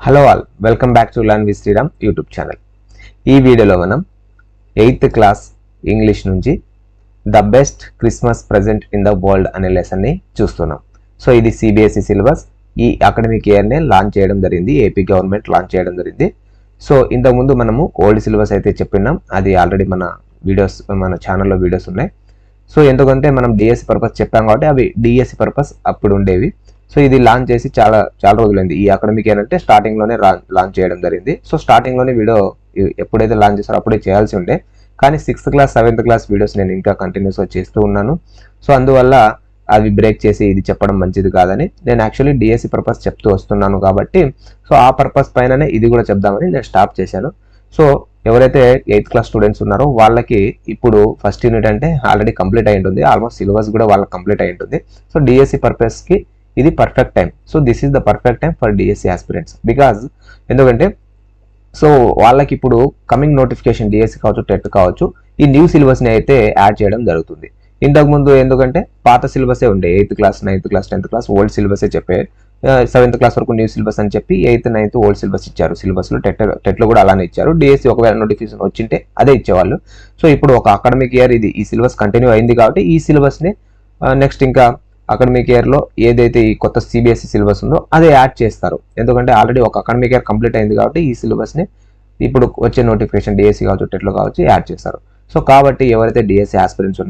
Hello all, welcome back to Learn with Sreeram YouTube channel. ఈ వీడియోలో మనం 8th class English నుంచి the best Christmas present in the world అనే lesson ని చూస్తున్నాం. సో ఇది CBSE సిలబస్ ఈ అకాడమిక్ ఇయర్ నే లాంచ్ చేయడం జరిగింది. ఏపీ గవర్నమెంట్ లాంచ్ చేయడం జరిగింది. సో ఇంతకు ముందు మనము ఓల్డ్ సిలబస్ అయితే చెప్పినాం, అది ఆల్రెడీ మన వీడియోస్ మన ఛానల్లో వీడియోస్ ఉన్నాయి. సో ఎందుకంటే మనం డిఎస్సి పర్పస్ చెప్పాం కాబట్టి అవి డిఎస్సి పర్పస్ అప్పుడు ఉండేవి. సో ఇది లాంచ్ చేసి చాలా రోజులైంది. ఈ అకాడమిక్ ఏంటంటే స్టార్టింగ్ లోనే లాంచ్ చేయడం జరిగింది. సో స్టార్టింగ్ లోనే వీడియో ఎప్పుడైతే లాంచ్ చేస్తారో అప్పుడే చేయాల్సి ఉండే, కానీ 6th class 7th class videos నేను ఇంకా కంటిన్యూస్గా చేస్తూ ఉన్నాను. సో అందువల్ల అవి బ్రేక్ చేసి ఇది చెప్పడం మంచిది కాదని నేను యాక్చువల్లీ డిఎస్సి పర్పస్ చెప్తూ వస్తున్నాను కాబట్టి సో ఆ పర్పస్ పైననే ఇది కూడా చెప్దామని నేను స్టాప్ చేశాను. సో ఎవరైతే 8th క్లాస్ స్టూడెంట్స్ ఉన్నారో వాళ్ళకి ఇప్పుడు ఫస్ట్ యూనిట్ అంటే ఆల్రెడీ కంప్లీట్ అయి ఉంటుంది, ఆల్మోస్ట్ సిలబస్ కూడా వాళ్ళకి కంప్లీట్ అయి ఉంటుంది. సో డిఎస్సి పర్పస్కి ఇది perfect time. So this is the perfect time for DSC aspirants because ఎందుకంటే సో వాళ్ళకి ఇప్పుడు కమింగ్ నోటిఫికేషన్ డిఎస్సి కావచ్చు టెట్ కావచ్చు ఈ న్యూ సిలబస్ని అయితే యాడ్ చేయడం జరుగుతుంది. ఇంతకుముందు ఎందుకంటే పాత సిలబసే ఉండే 8th class 9th class 10th class old సిలబసే చెప్పే 7th క్లాస్ వరకు న్యూ సిలబస్ అని చెప్పి 8th 9th ఓల్డ్ సిలబస్ ఇచ్చారు. సిలబస్లో టెట్లో కూడా అలానే ఇచ్చారు. డిఎస్సి ఒకవేళ నోటిఫికేషన్ వచ్చింటే అదే ఇచ్చేవాళ్ళు. సో ఇప్పుడు ఒక అకాడమిక్ ఇయర్ ఇది ఈ సిలబస్ కంటిన్యూ అయింది కాబట్టి ఈ సిలబస్ని నెక్స్ట్ ఇంకా అకాడమిక్ ఇయర్లో ఏదైతే ఈ కొత్త CBSE సిలబస్ ఉందో అదే యాడ్ చేస్తారు. ఎందుకంటే ఆల్రెడీ ఒక అకాడమిక్ ఇయర్ కంప్లీట్ అయింది కాబట్టి ఈ సిలబస్ని ఇప్పుడు వచ్చే నోటిఫికేషన్ డిఎస్సి కావచ్చు టెట్లో కావచ్చు యాడ్ చేస్తారు. సో కాబట్టి ఎవరైతే డిఎస్సి ఆస్పిరెంట్స్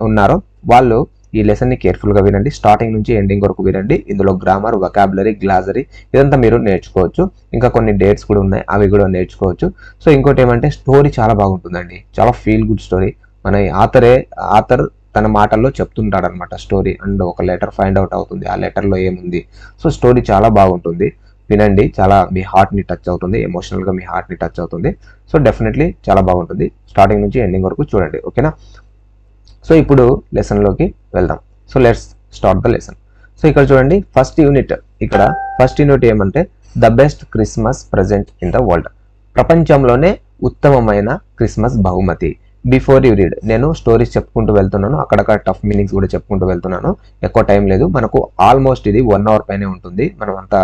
ఉన్నారో వాళ్ళు ఈ లెసన్ని కేర్ఫుల్గా వినండి, స్టార్టింగ్ నుంచి ఎండింగ్ వరకు వినండి. ఇందులో గ్రామర్, వొకాబులరీ, గ్లాజరీ ఇదంతా మీరు నేర్చుకోవచ్చు. ఇంకా కొన్ని డేట్స్ కూడా ఉన్నాయి, అవి కూడా నేర్చుకోవచ్చు. సో ఇంకోటి ఏమంటే స్టోరీ చాలా బాగుంటుందండి, చాలా ఫీల్ గుడ్ స్టోరీ. మన ఆథర్ తన మాటల్లో చెప్తుంటాడు అనమాట స్టోరీ, అండ్ ఒక లెటర్ ఫైండ్ అవుట్ అవుతుంది, ఆ లెటర్లో ఏముంది. సో స్టోరీ చాలా బాగుంటుంది, వినండి. చాలా మీ హార్ట్ని టచ్ అవుతుంది, ఎమోషనల్గా మీ హార్ట్ని టచ్ అవుతుంది. సో డెఫినెట్లీ చాలా బాగుంటుంది. స్టార్టింగ్ నుంచి ఎండింగ్ వరకు చూడండి, ఓకేనా. సో ఇప్పుడు లెసన్లోకి వెళ్దాం. So let's start the lesson. So ఇక్కడ చూడండి ఫస్ట్ యూనిట్ ఏమంటే the best Christmas present in the world, ప్రపంచంలోనే ఉత్తమమైన క్రిస్మస్ బహుమతి. బిఫోర్ యూ రీడ్ నేను స్టోరీస్ చెప్పుకుంటూ వెళ్తున్నాను, అక్కడక్కడ టఫ్ మీనింగ్స్ కూడా చెప్పుకుంటూ వెళ్తున్నాను. ఎక్కువ టైం లేదు మనకు, ఆల్మోస్ట్ ఇది 1 hour పైనే ఉంటుంది. మనం అంతా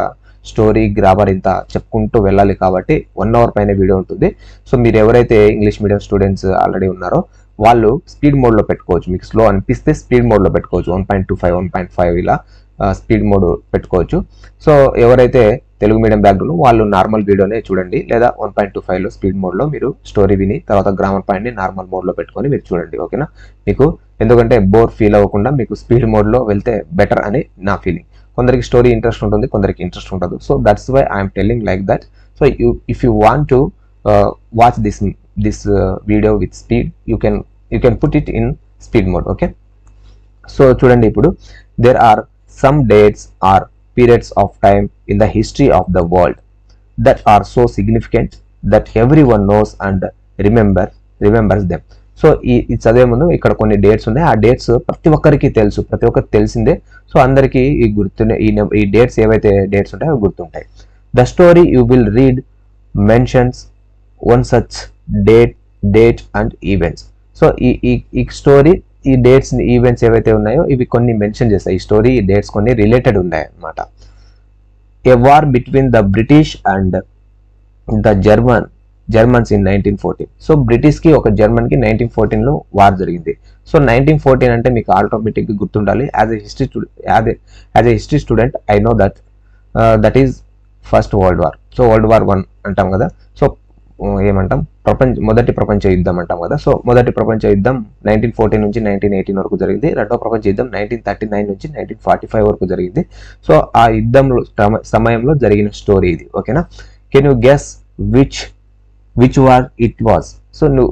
స్టోరీ గ్రామర్ ఇంత చెప్పుకుంటూ వెళ్ళాలి కాబట్టి 1 hour పైన వీడియో ఉంటుంది. సో మీరు ఎవరైతే ఇంగ్లీష్ మీడియం స్టూడెంట్స్ ఆల్రెడీ ఉన్నారో వాళ్ళు స్పీడ్ మోడ్లో పెట్టుకోవచ్చు. మీకు స్లో అనిపిస్తే స్పీడ్ మోడ్లో పెట్టుకోవచ్చు, 1.25 1.5 ఇలా స్పీడ్ మోడ్ పెట్టుకోవచ్చు. సో ఎవరైతే తెలుగు మీడియం బ్యాక్గ్రౌండ్ వాళ్ళు నార్మల్ వీడియోనే చూడండి, లేదా 1.25లో స్పీడ్ మోడ్లో మీరు స్టోరీ విని తర్వాత గ్రామర్ పాయింట్ని నార్మల్ మోడ్లో పెట్టుకొని మీరు చూడండి, ఓకేనా. మీకు ఎందుకంటే బోర్ ఫీల్ అవ్వకుండా మీకు స్పీడ్ మోడ్లో వెళ్తే బెటర్ అని నా ఫీలింగ్. కొందరికి స్టోరీ ఇంట్రెస్ట్ ఉంటుంది, కొందరికి ఇంట్రెస్ట్ ఉండదు. So that's why I'm telling like that. So if you want to watch this video with speed, you can put it in speed mode, okay. So చూడండి ఇప్పుడు there are some dates or periods of time in the history of the world that are so significant that everyone knows and remembers them. So ఈ చదివే ముందు ఇక్కడ కొన్ని dates ఉన్నాయి, ఆ dates ప్రతి ఒక్కరికి తెలిసిందే. సో అందరికీ ఈ గుర్తుండే ఈ డేట్స్ ఏవైతే డేట్స్ ఉంటాయో అవి గుర్తుంటాయి. The story you will read mentions one such date and events. So ఈ స్టోరీ ఈ డేట్స్ ఈవెంట్స్ ఏవైతే ఉన్నాయో ఇవి కొన్ని మెన్షన్ చేస్తాయి. ఈ స్టోరీ ఈ డేట్స్ కొన్ని రిలేటెడ్ ఉన్నాయి అన్నమాట. A war between the British and the Germans in 1914. So బ్రిటిష్కి ఒక జర్మన్కి 1914లో వార్ జరిగింది. సో 1914 అంటే మీకు ఆటోమేటిక్గా గుర్తుండాలి. As a history student I know that is first world war. So world war 1 అంటాం కదా, సో ఏమంటాం మొదటి ప్రపంచ యుద్ధం అంటాం కదా. సో మొదటి ప్రపంచ యుద్ధం 1914 నుంచి 1918 వరకు జరిగింది. రెండో ప్రపంచ యుద్ధం 1939 నుంచి 1945 వరకు జరిగింది. సో ఆ యుద్ధంలో సమయంలో జరిగిన స్టోరీ ఇది, ఓకేనా. Can you guess which war it was? So నువ్వు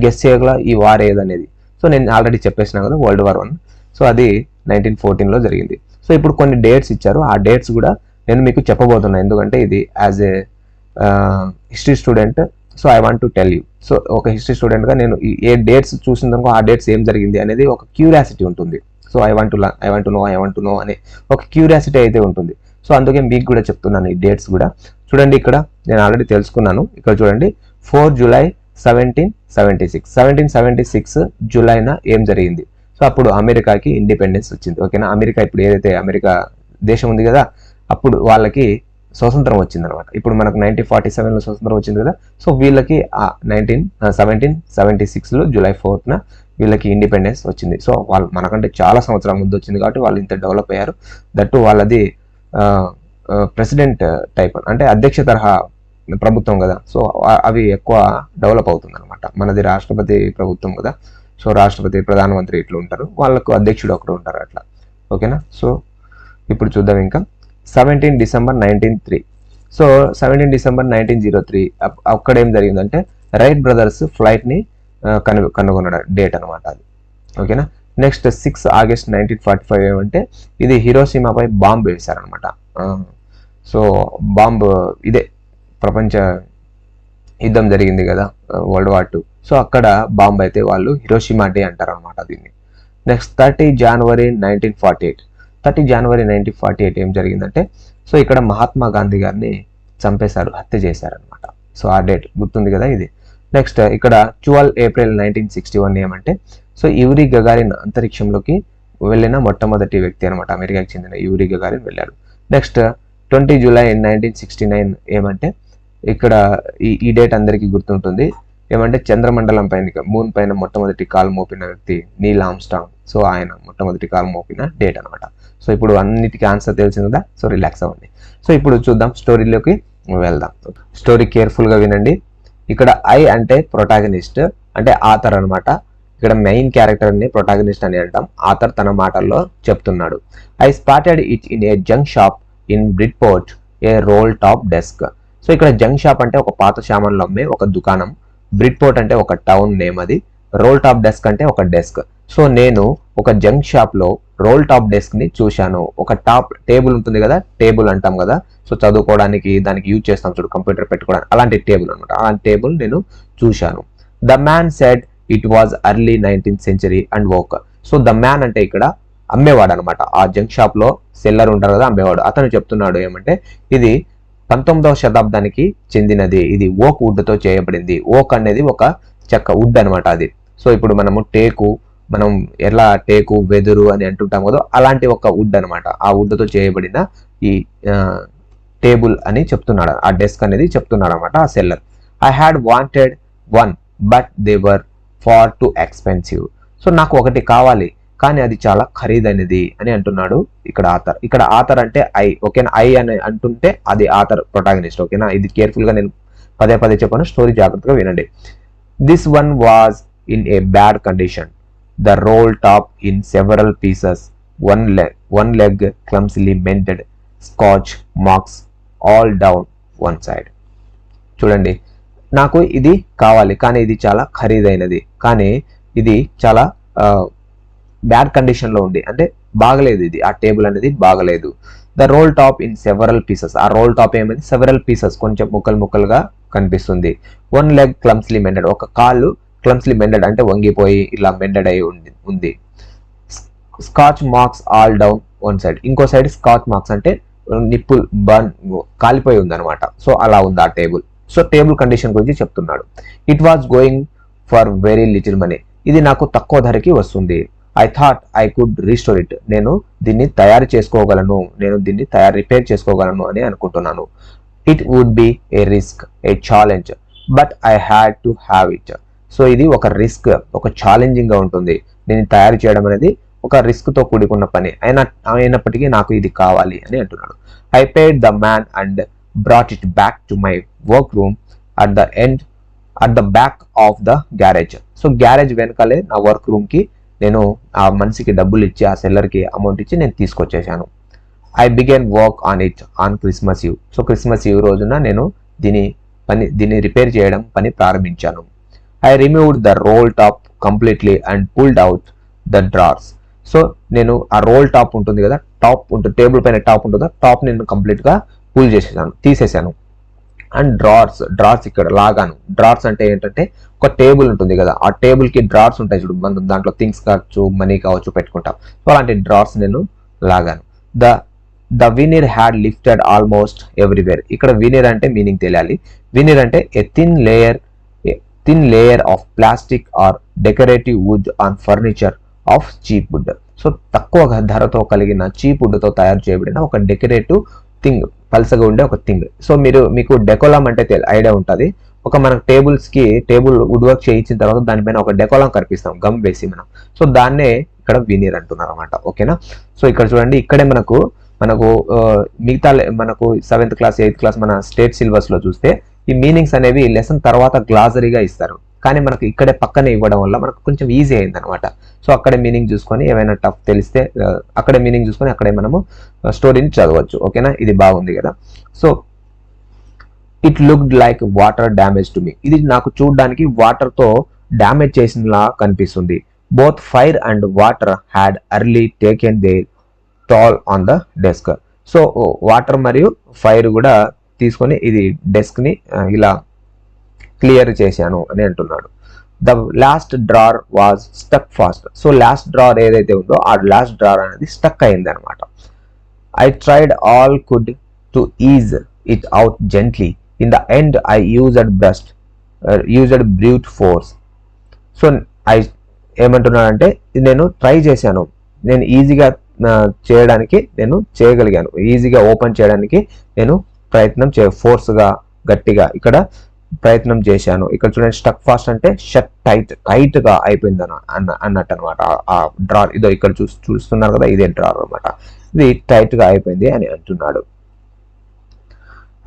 గెస్ చేయగల ఈ వార్ ఏదనేది. సో నేను ఆల్రెడీ చెప్పేసినా కదా వరల్డ్ వార్ 1. సో అది 1914లో జరిగింది. సో ఇప్పుడు కొన్ని డేట్స్ ఇచ్చారు, ఆ డేట్స్ కూడా నేను మీకు చెప్పబోతున్నా, ఎందుకంటే ఇది as a history student so I want to tell you. So ఒక హిస్టరీ స్టూడెంట్గా నేను ఏ డేట్స్ చూసిందనుకో ఆ డేట్స్ ఏం జరిగింది అనేది ఒక క్యూరియాసిటీ ఉంటుంది. So I want to know అనే ఒక క్యూరియాసిటీ అయితే ఉంటుంది. సో అందుకే మీకు కూడా చెప్తున్నాను ఈ డేట్స్ కూడా. చూడండి ఇక్కడ నేను ఆల్రెడీ తెలుసుకున్నాను. ఇక్కడ చూడండి 4 July 1776 జూలైన ఏం జరిగింది? సో అప్పుడు అమెరికాకి ఇండిపెండెన్స్ వచ్చింది, ఓకేనా. అమెరికా ఇప్పుడు ఏదైతే అమెరికా దేశం ఉంది కదా, అప్పుడు వాళ్ళకి స్వతంత్రం వచ్చిందనమాట. ఇప్పుడు మనకు 1947లో స్వతంత్రం వచ్చింది కదా. సో వీళ్ళకి 1776లో July 4th వీళ్ళకి ఇండిపెండెన్స్ వచ్చింది. సో వాళ్ళు మనకంటే చాలా సంవత్సరాల ముందు వచ్చింది కాబట్టి వాళ్ళు ఇంత డెవలప్ అయ్యారు. దట్టు వాళ్ళది ప్రెసిడెంట్ టైప్ అంటే అధ్యక్ష తరహా ప్రభుత్వం కదా. సో అవి ఎక్కువ డెవలప్ అవుతుంది అనమాట. మనది రాష్ట్రపతి ప్రభుత్వం కదా. సో రాష్ట్రపతి, ప్రధానమంత్రి ఇట్లా ఉంటారు, వాళ్ళకు అధ్యక్షుడు ఒకరు ఉంటారు అట్లా. ఓకేనా. సో ఇప్పుడు చూద్దాం ఇంకా 17 December 1903. సో 17 December 1903 అక్కడ ఏం జరిగిందంటే రైట్ బ్రదర్స్ ఫ్లైట్ని కనుగొన్న డేట్ అనమాట అది. ఓకేనా. నెక్స్ట్ 6 August 1945 ఏమంటే ఇది హిరోషిమాపై బాంబు వేశారనమాట. సో బాంబు ఇదే ప్రపంచ యుద్ధం జరిగింది కదా, World War II. సో అక్కడ బాంబు అయితే వాళ్ళు హిరోషిమా డే అంటారు అనమాట దీన్ని. Next 30 January 1948. 30 January 1948 ఏం జరిగిందంటే సో ఇక్కడ మహాత్మా గాంధీ గారిని చంపేశారు, హత్య చేశారనమాట. సో ఆ డేట్ గుర్తుంది కదా ఇది. నెక్స్ట్ ఇక్కడ 12 April 1961 ఏమంటే సో యూరీ గగారిన్ అంతరిక్షంలోకి వెళ్ళిన మొట్టమొదటి వ్యక్తి అనమాట. అమెరికాకి చెందిన యూరీ గగారిన్ వెళ్ళాడు. నెక్స్ట్ 20 July 1969 ఏమంటే ఇక్కడ ఈ డేట్ అందరికీ గుర్తుంటుంది. ఏమంటే చంద్రమండలం పైన, మూన్ పైన మొట్టమొదటి కాలు మోపిన వ్యక్తి నీల్ ఆర్మ్స్ట్రాంగ్. సో ఆయన మొట్టమొదటి కాలు మోపిన డేట్ అనమాట. సో ఇప్పుడు అన్నిటికీ ఆన్సర్ తెలిసింది కదా. సో రిలాక్స్ అవ్వండి. సో ఇప్పుడు చూద్దాం, స్టోరీలోకి వెళ్దాం. స్టోరీ కేర్ఫుల్గా వినండి. ఇక్కడ ఐ అంటే ప్రొటాగనిస్ట్ అంటే ఆథర్ అనమాట. ఇక్కడ మెయిన్ క్యారెక్టర్ని ప్రొటాగనిస్ట్ అని అంటాం. ఆథర్ తన మాటల్లో చెప్తున్నాడు. I spotted it in a junk shop in Bridport a roll top desk. So ఇక్కడ జంక్ షాప్ అంటే ఒక పాత సామాన్లు అమ్మే ఒక దుకాణం, బ్రిడ్పోర్ట్ అంటే ఒక టౌన్ నేమ్ అది, రోల్ టాప్ డెస్క్ అంటే ఒక డెస్క్. సో నేను ఒక జంక్ షాప్ లో రోల్ టాప్ డెస్క్ ని చూశాను. ఒక టాప్ టేబుల్ ఉంటుంది కదా, టేబుల్ అంటాం కదా. సో చదువుకోవడానికి దానికి యూజ్ చేస్తాం చూడు, కంప్యూటర్ పెట్టుకోవడానికి, అలాంటి టేబుల్ అనమాట. అలాంటి టేబుల్ నేను చూశాను. The man said it was early 19th century and oak. So the man అంటే ఇక్కడ అమ్మేవాడు అనమాట. ఆ జంక్ షాప్ లో సెల్లర్ ఉంటారు కదా, అమ్మేవాడు. అతను చెప్తున్నాడు ఏమంటే ఇది 19వ శతాబ్దానికి చెందినది, ఇది ఓక్ వుడ్ తో చేయబడింది. ఓక్ అనేది ఒక చెక్క, వుడ్ అనమాట అది. సో ఇప్పుడు మనము మనం ఎలా టేకు, వెదురు అని అంటుంటాం కదా, అలాంటి ఒక వుడ్ అనమాట. ఆ వుడ్ తో చేయబడిన ఈ టేబుల్ అని చెప్తున్నాడు, ఆ డెస్క్ అనేది చెప్తున్నాడు అనమాట ఆ seller. I had wanted one but they were far too expensive. So నాకు ఒకటి కావాలి కానీ అది చాలా ఖరీదైనది అని అంటున్నాడు ఇక్కడ ఆథర్. ఇక్కడ ఆథర్ అంటే ఐ. ఓకేనా. ఐ అని అంటుంటే అది ఆథర్, ప్రొటాగనిస్ట్. ఓకేనా. ఇది కేర్ఫుల్ గా నేను పదే పదే చెప్పాను, స్టోరీ జాగ్రత్తగా వినండి. This one was in a bad condition. The roll top in several pieces, one leg clumsily mended, scotch marks all down one side. చూడండి, నాకు ఇది కావాలి కానీ ఇది చాలా ఖరీదైనది, కానీ ఇది చాలా బ్యాడ్ కండిషన్ లో ఉంది, అంటే బాగలేదు ఇది, ఆ టేబుల్ అనేది బాగలేదు. The roll top in several pieces. ఆ రోల్ టాప్ ఏమైంది, సెవరల్ పీసెస్, కొంచెం ముక్కలుగా కనిపిస్తుంది. One leg clumsily mended. ఒక కాళ్ళు క్లమ్స్లీ మెండెడ్ అంటే వంగిపోయి ఇలా మెండెడ్ అయి ఉంది. Scotch marks all down one side. ఇంకో సైడ్ స్కాచ్ మార్క్స్ అంటే నిప్పుల్ బర్న్, కాలిపోయి ఉంది అనమాట. సో అలా ఉంది ఆ టేబుల్. సో టేబుల్ కండిషన్ గురించి చెప్తున్నాడు. It was going for very little money. ఇది నాకు తక్కువ ధరకి వస్తుంది. I thought I could restore it. నేను దీన్ని తయారు చేసుకోగలను, రిపేర్ చేసుకోగలను అని అనుకుంటున్నాను. It would be a risk, a challenge, but I had to have it. So ఇది ఒక రిస్క్, ఒక ఛాలెంజింగ్ గా ఉంటుంది. దీన్ని తయారు చేయడం అనేది ఒక రిస్క్ తో కూడుకున్న పని అయినప్పటికీ నాకు ఇది కావాలి అని అంటున్నాడు. I paid the man and brought it back to my work room at the back of the garage. So garage వెనకాలే నా వర్క్ రూమ్ కి నేను ఆ మనిషికి డబ్బులు ఇచ్చి, ఆ సెల్లర్ కి అమౌంట్ ఇచ్చి నేను తీసుకొచ్చేసాను. I began work on it on Christmas Eve. So Christmas Eve రోజున నేను దీన్ని రిపేర్ చేయడం పని ప్రారంభించాను. I removed the roll top completely and pulled out the drawers. So నేను ఆ రోల్ టాప్ ఉంటుంది కదా, టేబుల్ పైన టాప్ ఉంటుంది, టాప్ నేను కంప్లీట్ గా పుల్ తీసేసాను. అండ్ డ్రార్స్ ఇక్కడ లాగాను. డ్రార్స్ అంటే ఏంటంటే ఒక టేబుల్ ఉంటుంది కదా, ఆ టేబుల్ కి డ్రార్స్ ఉంటాయి చూడు, మనం దాంట్లో థింగ్స్ కావచ్చు, మనీ కావచ్చు పెట్టుకుంటాం. సో అలాంటి డ్రార్స్ నేను లాగాను. The veneer had lifted almost everywhere. ఇక్కడ వినీర్ అంటే మీనింగ్ తెలియాలి. వినీర్ అంటే a thin layer of plastic or decorative wood on furniture of cheap wood. So తక్కువ ధరతో కలిగిన చీప్ వుడ్ తో తయారు చేయబడిన ఒక డెకరేటివ్ థింగ్, పల్సగా ఉండే ఒక థింగ్. సో మీకు డెకోలామ్ అంటే ఐడియా ఉంటుంది. ఒక మనకు టేబుల్ వుడ్ వర్క్ చేయించిన తర్వాత దానిపైన ఒక డెకోలాం కనిపిస్తాం గమ్ వేసి మనం. సో దాన్నే ఇక్కడ వినీర్ అంటున్నారు అనమాట. ఓకేనా. సో ఇక్కడ చూడండి, ఇక్కడే మనకు మిగతా మనకు 7th క్లాస్ 8th క్లాస్ మన స్టేట్ సిలబస్ లో చూస్తే ఈ మీనింగ్స్ అనేవి లెసన్ తర్వాత గ్లాజరీగా ఇస్తారు. కానీ మనకు ఇక్కడే పక్కనే ఇవ్వడం వల్ల మనకు కొంచెం ఈజీ అయింది అనమాట. సో అక్కడే మీనింగ్ చూసుకొని ఏమైనా టఫ్ తెలిస్తే అక్కడే మీనింగ్ చూసుకొని అక్కడే మనము స్టోరీని చదవచ్చు. ఓకేనా, ఇది బాగుంది కదా. So it looked like water damage to me. ఇది నాకు చూడడానికి వాటర్ తో డ్యామేజ్ చేసినలా కనిపిస్తుంది. Both fire and water had early taken their toll on the desk. So water మరియు ఫైర్ కూడా తీసుకొని ఇది డెస్క్ ని ఇలా క్లియర్ చేశాను అని అంటున్నాడు. The last drawer was stuck fast. So last drawer ఏదైతే ఉందో ఆ లాస్ట్ డ్రార్ అనేది స్టక్ అయింది అనమాట. I tried all could to is it out gently. In the end I used brute force. So ఏమంటున్నాడంటే నేను ట్రై చేశాను, నేను ఈజీగా చేయడానికి నేను చేయగలిగాను, ఈజీగా ఓపెన్ చేయడానికి నేను ఫోర్స్గా గట్టిగా ఇక్కడ ప్రయత్నం చేశాను. ఇక్కడ చూడండి, స్టక్ ఫాస్ట్ అంటే షట్ టైట్ గా అయిపోయింది అన్నట్టు అనమాట. ఆ డ్రార్ ఇదో ఇక్కడ చూస్తున్నారు కదా, ఇదే డ్రార్ అనమాట. ఇది టైట్ గా అయిపోయింది అని అంటున్నాడు.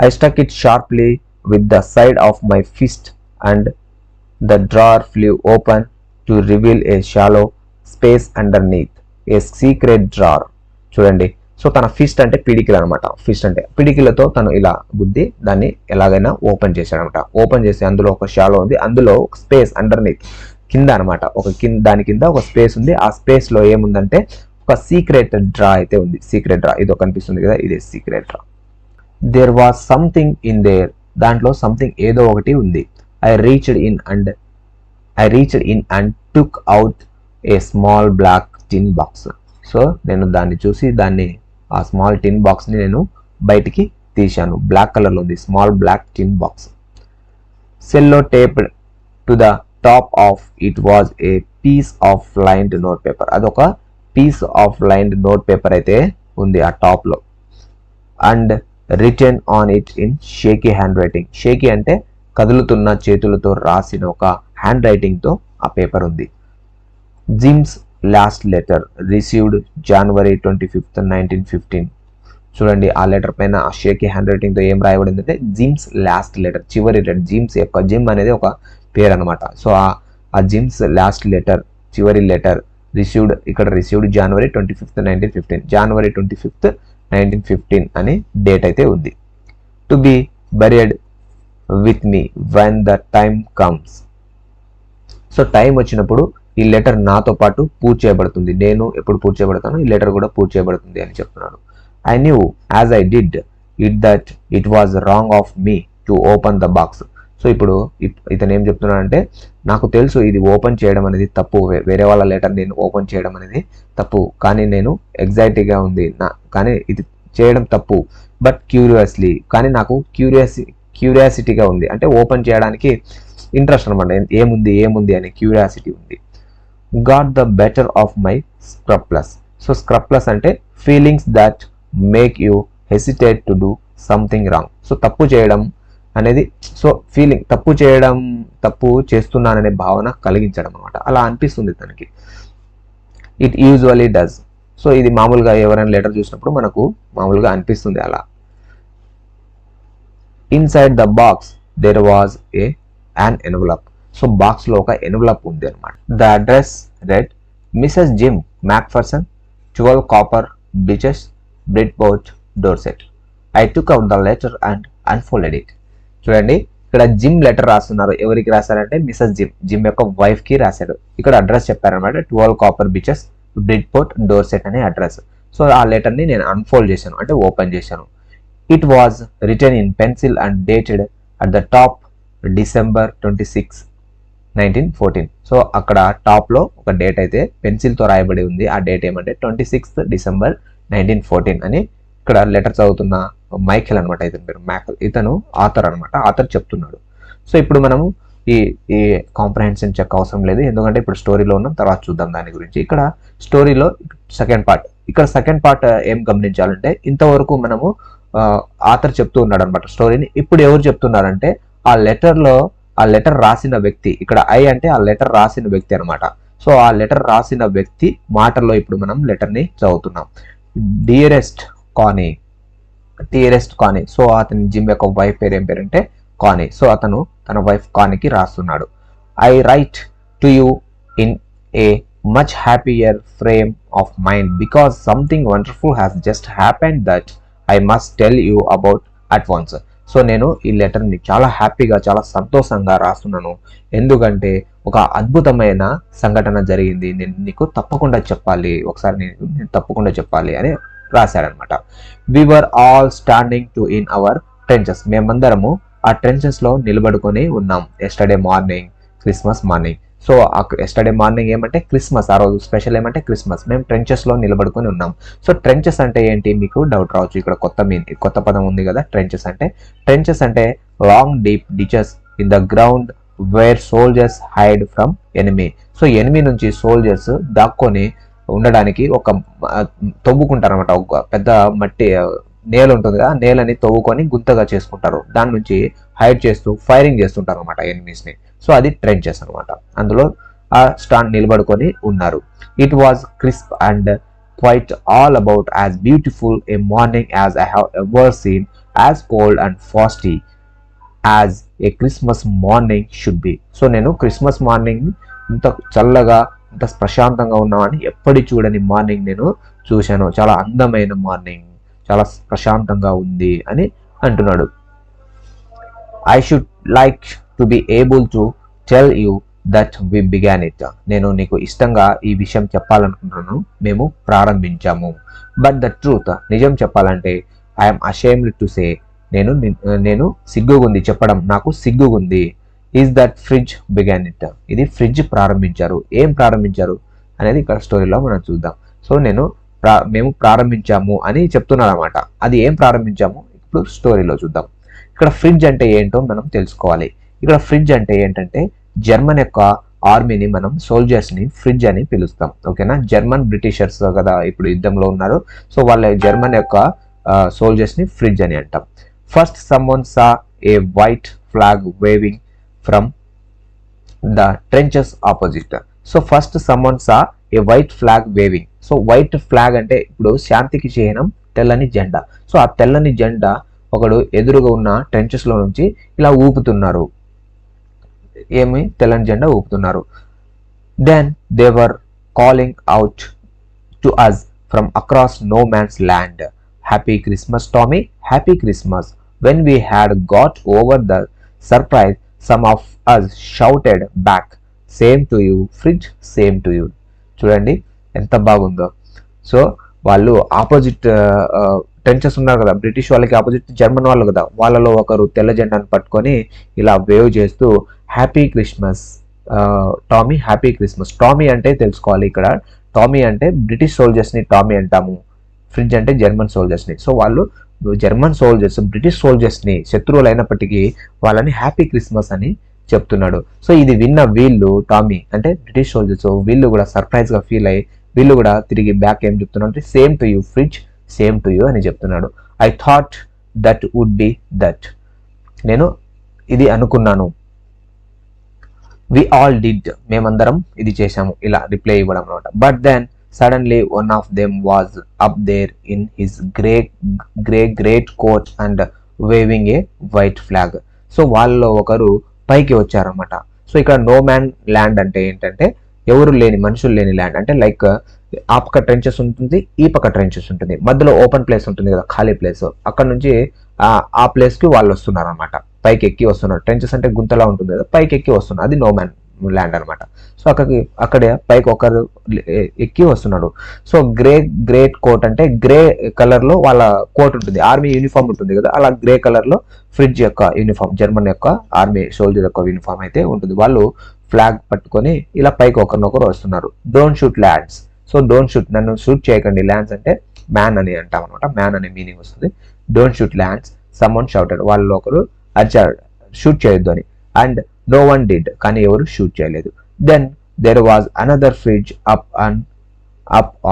I struck it sharply with the side of my fist and the drawer flew open to reveal a shallow space underneath, a secret drawer. చూడండి, సో తన ఫిస్ట్ అంటే పిడికిలు అనమాట. ఫిస్ట్ అంటే పిడికిలతో తను ఇలా గుద్ది దాన్ని ఎలాగైనా ఓపెన్ చేశాడనమాట. ఓపెన్ చేసి అందులో ఒక షాలో ఉంది, అందులో ఒక స్పేస్ అండర్నీత్ కింద అనమాట. దాని కింద ఒక స్పేస్ ఉంది. ఆ స్పేస్ లో ఏముందంటే ఒక సీక్రెట్ డ్రా అయితే ఉంది. సీక్రెట్ డ్రా ఇదో కనిపిస్తుంది కదా, ఇదే secret drawer. There was something in there. దాంట్లో సంథింగ్ ఏదో ఒకటి ఉంది. I reached in and took out a small black tin box. So నేను దాన్ని చూసి ఆ స్మాల్ టిన్ బాక్స్ ని నేను బయటికి తీశాను. బ్లాక్ కలర్ లో ఉంది, small black tin box. Sellotaped to the top of it was a piece of lined note paper. అదొక piece of lined note paper అయితే ఉంది ఆ టాప్ లో. And written on it in shaky handwriting. Shaky అంటే కదులుతున్న చేతులతో రాసిన ఒక హ్యాండ్ రైటింగ్ తో ఆ పేపర్ ఉంది. Gyms last letter received January 25th, 1915. చూడండి, ఆ లెటర్ పైన ఆ షేకీ హ్యాండ్ రైటింగ్ తో ఏం రాయబడింది అంటే జిమ్స్ లాస్ట్ లెటర్, చివరి లెటర్. జిమ్స్ యొక్క జిమ్ అనేది ఒక పేరు అనమాట. సో ఆ జిమ్స్ లాస్ట్ లెటర్, చివరి లెటర్ ఇక్కడ received January 25th, 1915. January 25th, 1915 అని డేట్ అయితే ఉంది. To be buried with me when the time comes. So time వచ్చినప్పుడు ఈ లెటర్ నాతో పాటు పూర్తి చేయబడుతుంది. నేను ఎప్పుడు పూర్తి చేయబడతానో ఈ లెటర్ కూడా పూర్తి చేయబడుతుంది అని చెప్తున్నాడు. I knew as I did it that it was wrong of me to open the box. So ఇప్పుడు ఇతను ఏం చెప్తున్నాడంటే, నాకు తెలుసు ఇది ఓపెన్ చేయడం అనేది తప్పు, వేరే వాళ్ళ లెటర్ నేను ఓపెన్ చేయడం అనేది తప్పు, కానీ నేను ఎగ్జైటీగా ఉంది, కానీ ఇది చేయడం తప్పు. బట్ క్యూరియాస్లీ, కానీ నాకు క్యూరియాసిటీగా ఉంది, అంటే ఓపెన్ చేయడానికి ఇంట్రెస్ట్ అనమాట. ఏముంది అనే క్యూరియాసిటీ ఉంది. Got the better of my scruples. So scruples అంటే feelings that make you hesitate to do something wrong. So తప్పు చేయడం అనేది, సో ఫీలింగ్ తప్పు చేస్తున్నాననే భావన కలిగించడం అనమాట. అలా అనిపిస్తుంది తనకి. It usually does. సో ఇది మామూలుగా ఎవరైనా లెటర్ చూసినప్పుడు మనకు మామూలుగా అనిపిస్తుంది అలా. Inside the box there was an envelope. So box లో ఒక ఎన్వలప్ ఉంది అనమాట. The address read Mrs Jim Macpherson, 12 Copper Beeches, Bridport, Dorset. I took out the letter and unfolded it. చూడండి, ఇక్కడ జిమ్ లెటర్ రాస్తున్నారు. ఎవరికి రాశారంటే మిసెస్ జిమ్ యొక్క వైఫ్ కి రాశాడు. ఇక్కడ అడ్రస్ చెప్పారనమాట, 12 కాపర్ బిచెస్, బ్రిడ్పోర్ట్, డోర్సెట్ అనే అడ్రస్. సో ఆ లెటర్ ని నేను అన్ఫోల్డ్ చేశాను, అంటే ఓపెన్ చేశాను. It was return in pencil and dated at the top December 26, 1914. So అక్కడ టాప్ లో ఒక డేట్ అయితే పెన్సిల్ తో రాయబడి ఉంది. ఆ డేట్ ఏమంటే 26th December 1914 అని ఇక్కడ లెటర్ చదువుతున్న మైఖేల్ అనమాట. ఇతని పేరు మైఖేల్. ఇతను ఆథర్ అనమాట. ఆథర్ చెప్తున్నాడు. సో ఇప్పుడు మనము ఈ కాంప్రహెన్షన్ చెక్ అవసరం లేదు, ఎందుకంటే ఇప్పుడు స్టోరీలో ఉన్నాం, తర్వాత చూద్దాం దాని గురించి. ఇక్కడ స్టోరీలో సెకండ్ పార్ట్. ఇక్కడ సెకండ్ పార్ట్ ఏం గమనించాలంటే, ఇంతవరకు మనము ఆథర్ చెప్తూ ఉన్నాడు అనమాట స్టోరీని. ఇప్పుడు ఎవరు చెప్తున్నారంటే ఆ లెటర్ రాసిన వ్యక్తి, ఇక్కడ ఐ అంటే ఆ లెటర్ రాసిన వ్యక్తి అనమాట. సో ఆ లెటర్ రాసిన వ్యక్తి మాటల్లో ఇప్పుడు మనం లెటర్ని చదువుతున్నాం. డియరెస్ట్ కానీ, సో అతని జిమ్ యొక్క వైఫ్ పేరు ఏం పేరంటే కానీ. సో అతను తన వైఫ్ కానీకి రాస్తున్నాడు. I right to you in a much happier frame of mind because something wonderful has just happened that I must tell you about at once. So నేను ఈ లెటర్ని చాలా హ్యాపీగా, చాలా సంతోషంగా రాస్తున్నాను, ఎందుకంటే ఒక అద్భుతమైన సంఘటన జరిగింది, నేను నీకు తప్పకుండా చెప్పాలి, ఒకసారి నేను తప్పకుండా చెప్పాలి అని రాశాడనమాట. We were all standing to in our trenches. మేమందరము ఆ ట్రెంచెస్లో నిలబడుకొని ఉన్నాం. Yesterday morning, Christmas morning. So yesterday morning ఏమంటే క్రిస్మస్, ఆ రోజు స్పెషల్ ఏమంటే క్రిస్మస్. మేము ట్రెంచెస్లో నిలబడుకొని ఉన్నాం. సో ట్రెంచెస్ అంటే ఏంటి మీకు డౌట్ రావచ్చు. ఇక్కడ కొత్త పదం ఉంది కదా ట్రెంచెస్ అంటే long deep ditches in the ground where soldiers hide from enemy. So enemy నుంచి సోల్జర్స్ దాక్కొని ఉండడానికి ఒక తవ్వుకుంటారు అనమాట. ఒక పెద్ద మట్టి నేల ఉంటుంది కదా, నేలని తవ్వుకొని గుంతగా చేసుకుంటారు, దాని నుంచి హైడ్ చేస్తూ ఫైరింగ్ చేస్తుంటారు అనమాట ఎనిమీస్ని. సో అది ట్రెంచెస్ అనమాట. అందులో ఆ స్టాండ్ నిలబడుకొని ఉన్నారు. It was crisp and quiet all about as beautiful a morning as I have ever seen, as cold and frosty as a Christmas morning should be. So నేను Christmas morning ఇంత చల్లగా, ఇంత ప్రశాంతంగా ఉన్నామని ఎప్పటి చూడని మార్నింగ్ నేను చూశాను, చాలా అందమైన మార్నింగ్, చాలా ప్రశాంతంగా ఉంది అని అంటున్నాడు. I should like to be able to tell you that we began it. నేను నీకు ఇష్టంగా ఈ విషయం చెప్పాలనుకుంటున్నాను, మేము ప్రారంభించాము. బట్ ద ట్రూత్, నిజం చెప్పాలంటే ఐఎమ్ అషేమ్డ్ టు సే, నేను సిగ్గుగుంది చెప్పడం, నాకు సిగ్గుగుంది. Is that Fritz began it. ఇది ఫ్రిడ్జ్ ప్రారంభించారు. ఏం ప్రారంభించారు అనేది ఇక్కడ స్టోరీలో మనం చూద్దాం. సో మేము ప్రారంభించాము అని చెప్తున్నారు అనమాట. అది ఏం ప్రారంభించాము ఇప్పుడు స్టోరీలో చూద్దాం. ఇక్కడ ఫ్రిడ్జ్ అంటే ఏంటో మనం తెలుసుకోవాలి. ఇక్కడ ఫ్రిడ్జ్ అంటే ఏంటంటే జర్మన్ యొక్క ఆర్మీని మనం సోల్జర్స్ని ఫ్రిడ్జ్ అని పిలుస్తాం. ఓకేనా, జర్మన్ బ్రిటిషర్స్ కదా ఇప్పుడు యుద్ధంలో ఉన్నారు. సో వాళ్ళ జర్మన్ యొక్క సోల్జర్స్ని ఫ్రిడ్జ్ అని అంటాం. First someone saw A white flag weaving from the trenches opposite. So first someone saw A white flag weaving. So white flag అంటే ఇప్పుడు శాంతికి చిహ్నం తెల్లని జెండా. సో ఆ తెల్లని జెండా ఒకడు ఎదురుగా ఉన్న ట్రెంచెస్ లో నుంచి ఇలా ఊపుతున్నారు. ఏమి తెల్లని జెండా ఊపుతున్నారు. Then they were calling out to us from across no man's land, happy Christmas Tommy, happy Christmas. When we had got over the surprise some of us shouted back, same to you Fritz, same to you. చూడండి ఎంత బాగుందో. So వాళ్ళు opposite trenches ఉన్నారు కదా, British వాళ్ళకి opposite German వాళ్ళు కదా, వాళ్ళలో ఒకరు తెల్ల జెండాను పట్టుకొని ఇలా వేవ్ చేస్తూ happy Christmas Tommy, happy Christmas. Tommy అంటే తెలుసుకోవాలి, ఇక్కడ టామీ అంటే బ్రిటిష్ సోల్జర్స్ని టామీ అంటాము, ఫ్రిడ్జ్ అంటే జర్మన్ సోల్జర్స్ని. సో వాళ్ళు జర్మన్ సోల్జర్స్ బ్రిటిష్ సోల్జర్స్ని శత్రువులు అయినప్పటికీ వాళ్ళని హ్యాపీ క్రిస్మస్ అని చెప్తున్నాడు. సో ఇది విన్న వీళ్ళు, టామీ అంటే బ్రిటిష్ సోల్జర్స్, వీళ్ళు కూడా సర్ప్రైజ్ గా ఫీల్ అయ్యి వీళ్ళు కూడా తిరిగి బ్యాక్ ఏం చెప్తున్నారు అంటే same to you Fritz, same to you అని చెప్తున్నాడు. I thought that would be that. నేను ఇది అనుకున్నాను. వి ఆల్ డిడ్, మేమందరం ఇది చేశాము, ఇలా రిప్లై ఇవ్వడం అనమాట. But then suddenly one of them was up there in his great coat and waving a white flag. So వాళ్ళలో ఒకరు పైకి వచ్చారన్నమాట. సో ఇక్కడ నో మ్యాన్ ల్యాండ్ అంటే ఏంటంటే ఎవరు లేని, మనుషులు లేని ల్యాండ్. అంటే లైక్ ఆ పక్క ట్రెంచెస్ ఉంటుంది, ఈ పక్క ట్రెంచెస్ ఉంటుంది, మధ్యలో ఓపెన్ ప్లేస్ ఉంటుంది కదా, ఖాళీ ప్లేస్. అక్కడ నుంచి ఆ ప్లేస్ కి వాళ్ళు వస్తున్నారు అనమాట, పైకి ఎక్కి వస్తున్నారు. ట్రెంచెస్ అంటే గుంతలా ఉంటుంది కదా, పైకి ఎక్కి వస్తున్నారు, అది నో మ్యాన్ ల్యాండ్ అనమాట. సో అక్కడే పైకి ఒకరు ఎక్కి వస్తున్నాడు. సో గ్రేట్ కోట్ అంటే గ్రే కలర్ లో వాళ్ళ కోట్ ఉంటుంది, ఆర్మీ యూనిఫామ్ ఉంటుంది కదా, అలా గ్రే కలర్ లో ఫ్రిడ్జ్ యొక్క యూనిఫామ్, జర్మన్ యొక్క ఆర్మీ సోల్జర్ యొక్క యూనిఫామ్ అయితే ఉంటుంది. వాళ్ళు ఫ్లాగ్ పట్టుకొని ఇలా పైకి ఒకరినొకరు వస్తున్నారు. Don't shoot lands. So don't shoot, నన్ను షూట్ చేయకండి. ల్యాండ్స్ అంటే మ్యాన్ అని అంటాం అనమాట, మ్యాన్ అనే మీనింగ్ వస్తుంది. Don't shoot lands, someone shouted, వాళ్ళు ఒకరు అరిచారు షూట్ చేయొద్దు అని. అండ్ నో వన్ డిడ్, కానీ ఎవరు షూట్ చేయలేదు. Then there was another Fritz up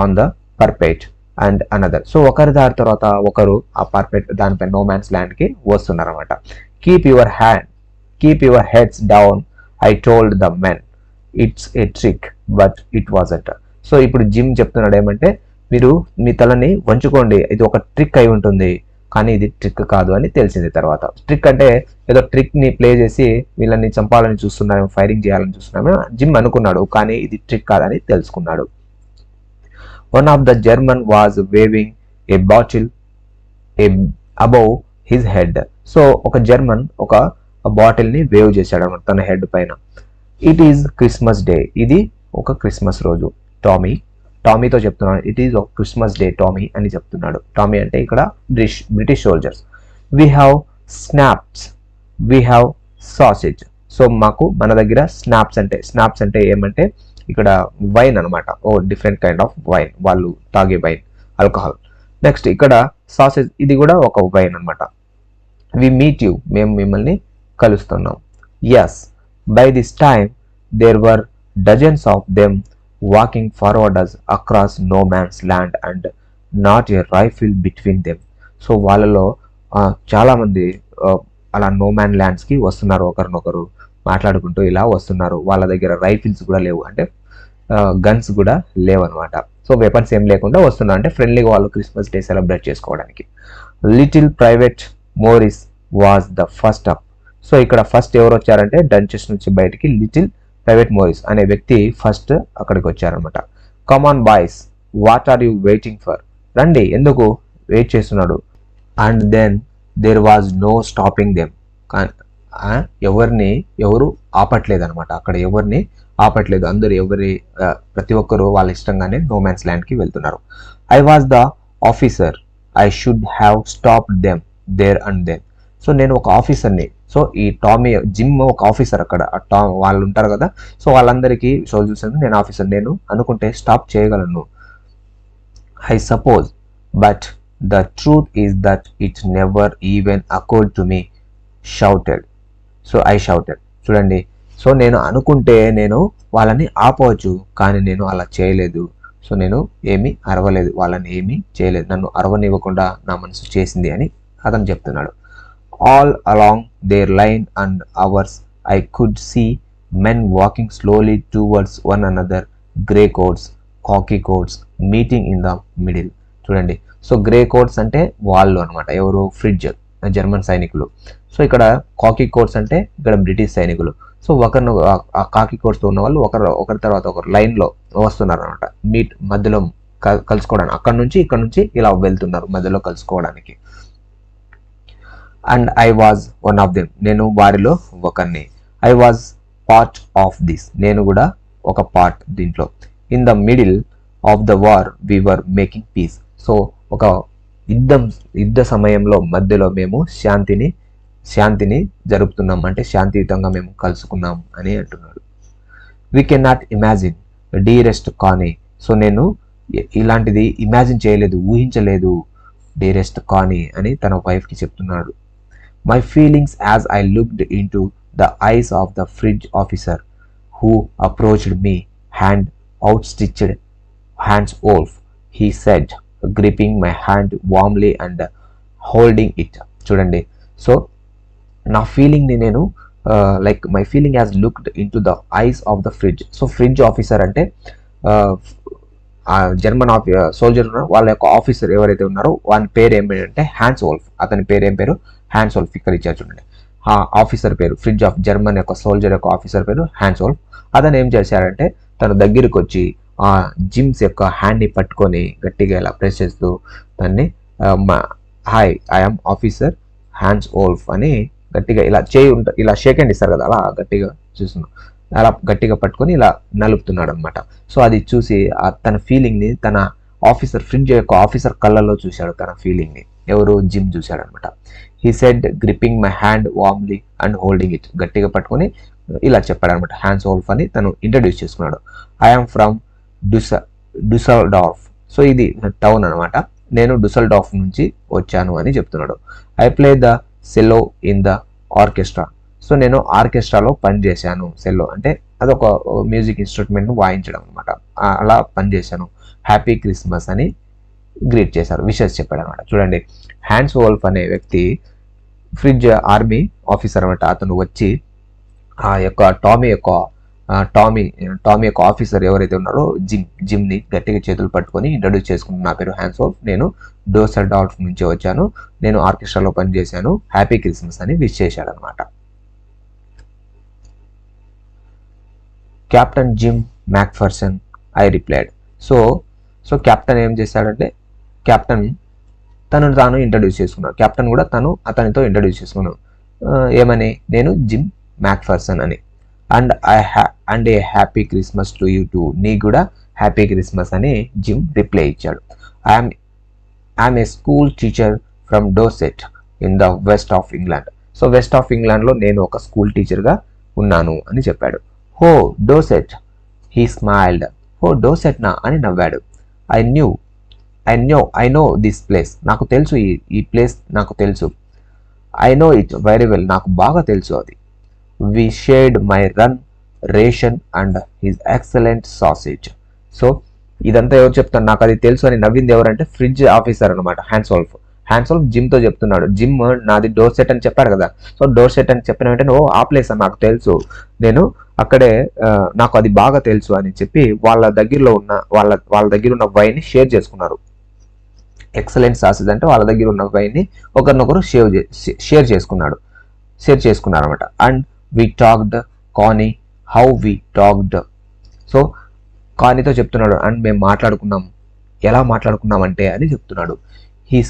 on the parapet. And another. So ఒకరి దారి తర్వాత ఒకరు ఆ పర్ఫెక్ట్ దానిపై నో మ్యాన్స్ ల్యాండ్కి వస్తున్నారు అనమాట. Keep your heads down, I told the men, it's a trick but it wasn't. So ఇప్పుడు జిమ్ చెప్తున్నాడు ఏమంటే, మీరు మీ తలని వంచుకోండి, ఇది ఒక ట్రిక్ అయి ఉంటుంది, కానీ ఇది ట్రిక్ కాదు అని తెలిసింది తర్వాత. ట్రిక్ అంటే ఏదో ట్రిక్ ని ప్లే చేసి వీళ్ళని చంపాలని చూస్తున్నాము, ఫైరింగ్ చేయాలని చూస్తున్నాము జిమ్ అనుకున్నాడు, కానీ ఇది ట్రిక్ కాదని తెలుసుకున్నాడు. One of the German was weaving A bottle above his head. So ఒక జర్మన్ ఒక బాటిల్ ని వేవ్ చేశాడు అన్నమాట తన హెడ్ పైన. ఇట్ ఈజ్ క్రిస్మస్ డే, ఇది ఒక క్రిస్మస్ రోజు. టామీతో చెప్తున్నాడు, ఇట్ ఈజ్ ఒక క్రిస్మస్ డే టామీ అని చెప్తున్నాడు. టామీ అంటే ఇక్కడ British soldiers. We have snaps, we have sausage. So మాకు మన దగ్గర స్నాప్స్ అంటే ఏమంటే ఇక్కడ వైన్ అనమాట, ఓ డిఫరెంట్ కైండ్ ఆఫ్ వైన్, వాళ్ళు తాగే వైన్, ఆల్కహాల్. నెక్స్ట్ ఇక్కడ సాసేజ్, ఇది కూడా ఒక వైన్ అనమాట. వి మీట్ యూ, మేము మిమ్మల్ని కలుస్తున్నాం. Yes, by this time there were dozens of them walking forward us across no man's land and not a rifle between them. So వాళ్ళలో చాలామంది అలా నో మ్యాన్ ల్యాండ్స్కి వస్తున్నారు, ఒకరినొకరు మాట్లాడుకుంటూ ఇలా వస్తున్నారు. వాళ్ళ దగ్గర రైఫిల్స్ కూడా లేవు, అంటే గన్స్ కూడా లేవన్నమాట. సో వెపన్స్ ఏం లేకుండా వస్తున్నారు, అంటే ఫ్రెండ్లీగా వాళ్ళు క్రిస్మస్ డే సెలబ్రేట్ చేసుకోవడానికి. Little private Morris was the first up. So ఇక్కడ ఫస్ట్ ఎవరు వచ్చారంటే డంచెస్ నుంచి బయటికి లిటిల్ ప్రైవేట్ మోరిస్ అనే వ్యక్తి ఫస్ట్ అక్కడికి వచ్చారనమాట. Come on boys, what are you waiting for? రండి, ఎందుకు వెయిట్ చేస్తున్నాడు? And then there was no stopping them. ఎవరు ఆపట్లేదు అనమాట, అక్కడ ఎవరిని ఆపట్లేదు, అందరూ ప్రతి ఒక్కరు వాళ్ళ ఇష్టంగానే నో మ్యాన్స్ ల్యాండ్కి వెళ్తున్నారు. I was the officer, I should have stopped them there and then. So నేను ఒక ఆఫీసర్ని. సో ఈ టామీ జిమ్ ఒక ఆఫీసర్, అక్కడ వాళ్ళు ఉంటారు కదా, సో వాళ్ళందరికీ సోల్జర్స్ నేను ఆఫీసర్, నేను అనుకుంటే స్టాప్ చేయగలను. I suppose, but the truth is that it never even occurred to me, shouted. So I shouted. చూడండి, సో నేను అనుకుంటే నేను వాళ్ళని ఆపవచ్చు, కానీ నేను అలా చేయలేదు. సో నేను ఏమీ అరవలేదు, వాళ్ళని ఏమీ చేయలేదు, నన్ను అరవనివ్వకుండా నా మనసు చేసింది అని అతను చెప్తున్నాడు. All along their line and ours, I could see men walking slowly towards one another, grey coats, khaki coats, meeting in the middle. చూడండి, సో గ్రే కోట్స్ అంటే వాళ్ళు అనమాట, ఎవరు? ఫ్రిడ్జ్, జర్మన్ సైనికులు. సో ఇక్కడ కాకీ కోట్స్ అంటే ఇక్కడ British సైనికులు. సో ఆ కాకీ కోట్స్తో ఉన్న వాళ్ళు ఒకరి తర్వాత ఒకరు లైన్లో వస్తున్నారు అనమాట, మధ్యలో కలుసుకోవడానికి. ఇక్కడ నుంచి ఇలా వెళ్తున్నారు మధ్యలో కలుసుకోవడానికి. And I was one of them, నేను వారిలో ఒకరిని. I was part of this, నేను కూడా ఒక పార్ట్ దీంట్లో. In the middle of the war we were making peace. So ఒక యుద్ధ సమయంలో మధ్యలో మేము శాంతిని జరుపుతున్నాం, అంటే శాంతియుతంగా మేము కలుసుకున్నాం అని అంటున్నాడు. We can not imagine dearest కానీ. సో నేను ఇలాంటిది ఇమాజిన్ చేయలేదు, ఊహించలేదు, డీరెస్ట్ కానీ అని తన వైఫ్కి చెప్తున్నాడు. My feelings as I looked into the eyes of the fridge officer who approached me, hand outstretched, hands off, he said, gripping my hand warmly and holding it. చూడండి, సో నా ఫీలింగ్ని నేను my feeling as looked in to the eyes of the fridge. So fridge officer అంటే German soldier వాళ్ళ యొక్క officer ఎవరైతే ఉన్నారో వాని పేరు ఏమిటంటే హ్యాన్స్ వోల్ఫ్. అతని పేరు ఏం పేరు? హ్యాన్స్ వోల్ఫ్. ఇక్కడ ఇచ్చారు చూడండి, ఆ ఆఫీసర్ పేరు, ఫ్రిడ్జ్ ఆఫ్ జర్మన్ యొక్క సోల్జర్ యొక్క ఆఫీసర్ పేరు హ్యాన్స్ వోల్ఫ్. అతను ఏం చేశారంటే తన దగ్గరికి వచ్చి ఆ జిమ్స్ యొక్క హ్యాండ్ని పట్టుకొని గట్టిగా ఇలా ప్రెస్ చేస్తూ దాన్ని హాయ్ ఐఎమ్ ఆఫీసర్ హ్యాన్స్ వోల్ఫ్ అని గట్టిగా ఇలా ఇలా షేక్ హ్యాండ్ ఇస్తారు కదా, అలా గట్టిగా చూస్తున్నాం, అలా గట్టిగా పట్టుకొని ఇలా నలుపుతున్నాడు అనమాట. సో అది చూసి తన ఫీలింగ్ని తన ఆఫీసర్, ఫ్రిడ్జ్ యొక్క ఆఫీసర్ కళ్ళల్లో చూశాడు తన ఫీలింగ్ని. ఎవరు? జిమ్ చూశాడు అనమాట. He said gripping my hand warmly and holding it. గట్టిగా పట్టుకొని ఇలా చెప్పాడు అనమాట, హ్యాన్స్ వోల్ఫ్ అని తను ఇంట్రడ్యూస్ చేసుకున్నాడు. I'm from Dusseldorf. సో ఇది టౌన్ అనమాట, నేను డుసెల్డార్ఫ్ నుంచి వచ్చాను అని చెప్తున్నాడు. I play the cello in the orchestra. So నేను ఆర్కెస్ట్రాలో పనిచేశాను. సెల్లో అంటే అదొక మ్యూజిక్ ఇన్స్ట్రుమెంట్ను వాయించడం అనమాట, అలా పనిచేశాను. హ్యాపీ క్రిస్మస్ అని గ్రీట్ చేశారు, విషెస్ చెప్పాడు అనమాట. చూడండి, హ్యాన్స్ వోల్ఫ్ అనే వ్యక్తి ఫ్రిడ్జ్ ఆర్మీ ఆఫీసర్ అనమాట. అతను వచ్చి ఆ యొక్క టామీ యొక్క ఆఫీసర్ ఎవరైతే ఉన్నారో జిమ్ని గట్టిగా చేతులు పట్టుకొని ఇంట్రడ్యూస్ చేసుకుంటున్నాను. నా పేరు హ్యాన్స్ వోల్ఫ్, నేను డోసెల్డార్ఫ్ నుంచి వచ్చాను, నేను ఆర్కెస్ట్రాలో పనిచేశాను, హ్యాపీ క్రిస్మస్ అని విష్ చేశాడు అనమాట. Captain Jim Macpherson I replied. So captain ఏం చేశాడంటే, కెప్టెన్ తనను తాను ఇంట్రడ్యూస్ చేసుకున్నాడు. కెప్టెన్ కూడా అతనితో ఇంట్రడ్యూస్ చేసుకున్నాడు. ఏమని? నేను జిమ్ మ్యాక్ఫర్సన్ అని. And A happy Christmas to you two. నీకు కూడా హ్యాపీ క్రిస్మస్ అని జిమ్ రిప్లై ఇచ్చాడు. I'm a school teacher from Dorset in the west of England. So west of ఇంగ్లాండ్లో నేను ఒక స్కూల్ టీచర్గా ఉన్నాను అని చెప్పాడు. హో డోర్సెట్, హీ స్మైల్డ్. హో డోర్సెట్ నా అని నవ్వాడు. I know this place. నాకు తెలుసు, ఈ ప్లేస్ నాకు తెలుసు. I know it very well. నాకు బాగా తెలుసు అది. వి shared my run ration and his excellent sausage. So ఇదంతా ఎవరు చెప్తాను, నాకు అది తెలుసు అని నవ్వింది ఎవరంటే ఫ్రిడ్జ్ ఆఫీసర్ అనమాట, హ్యాన్స్ వోల్ఫ్ జిమ్తో చెప్తున్నాడు. జిమ్ నాది డోర్సెట్ అని చెప్పాడు కదా. సో డోర్సెట్ అని చెప్పిన వెంటనే, ఓ ఆ ప్లేస్ అని నాకు తెలుసు, నేను అక్కడే, నాకు అది బాగా తెలుసు అని చెప్పి వాళ్ళ దగ్గర ఉన్న వైన్ని షేర్ చేసుకున్నారు. ఎక్సలెంట్ సాసెస్ అంటే వాళ్ళ దగ్గర ఉన్న వైన్ని ఒకరినొకరు షేర్ చేసుకున్నారు అనమాట. అండ్ వి టాక్డ్ కానీ హౌ వి టాక్డ్. సో కానీతో చెప్తున్నాడు, అండ్ మేము మాట్లాడుకున్నాం, ఎలా మాట్లాడుకున్నామంటే అని చెప్తున్నాడు. He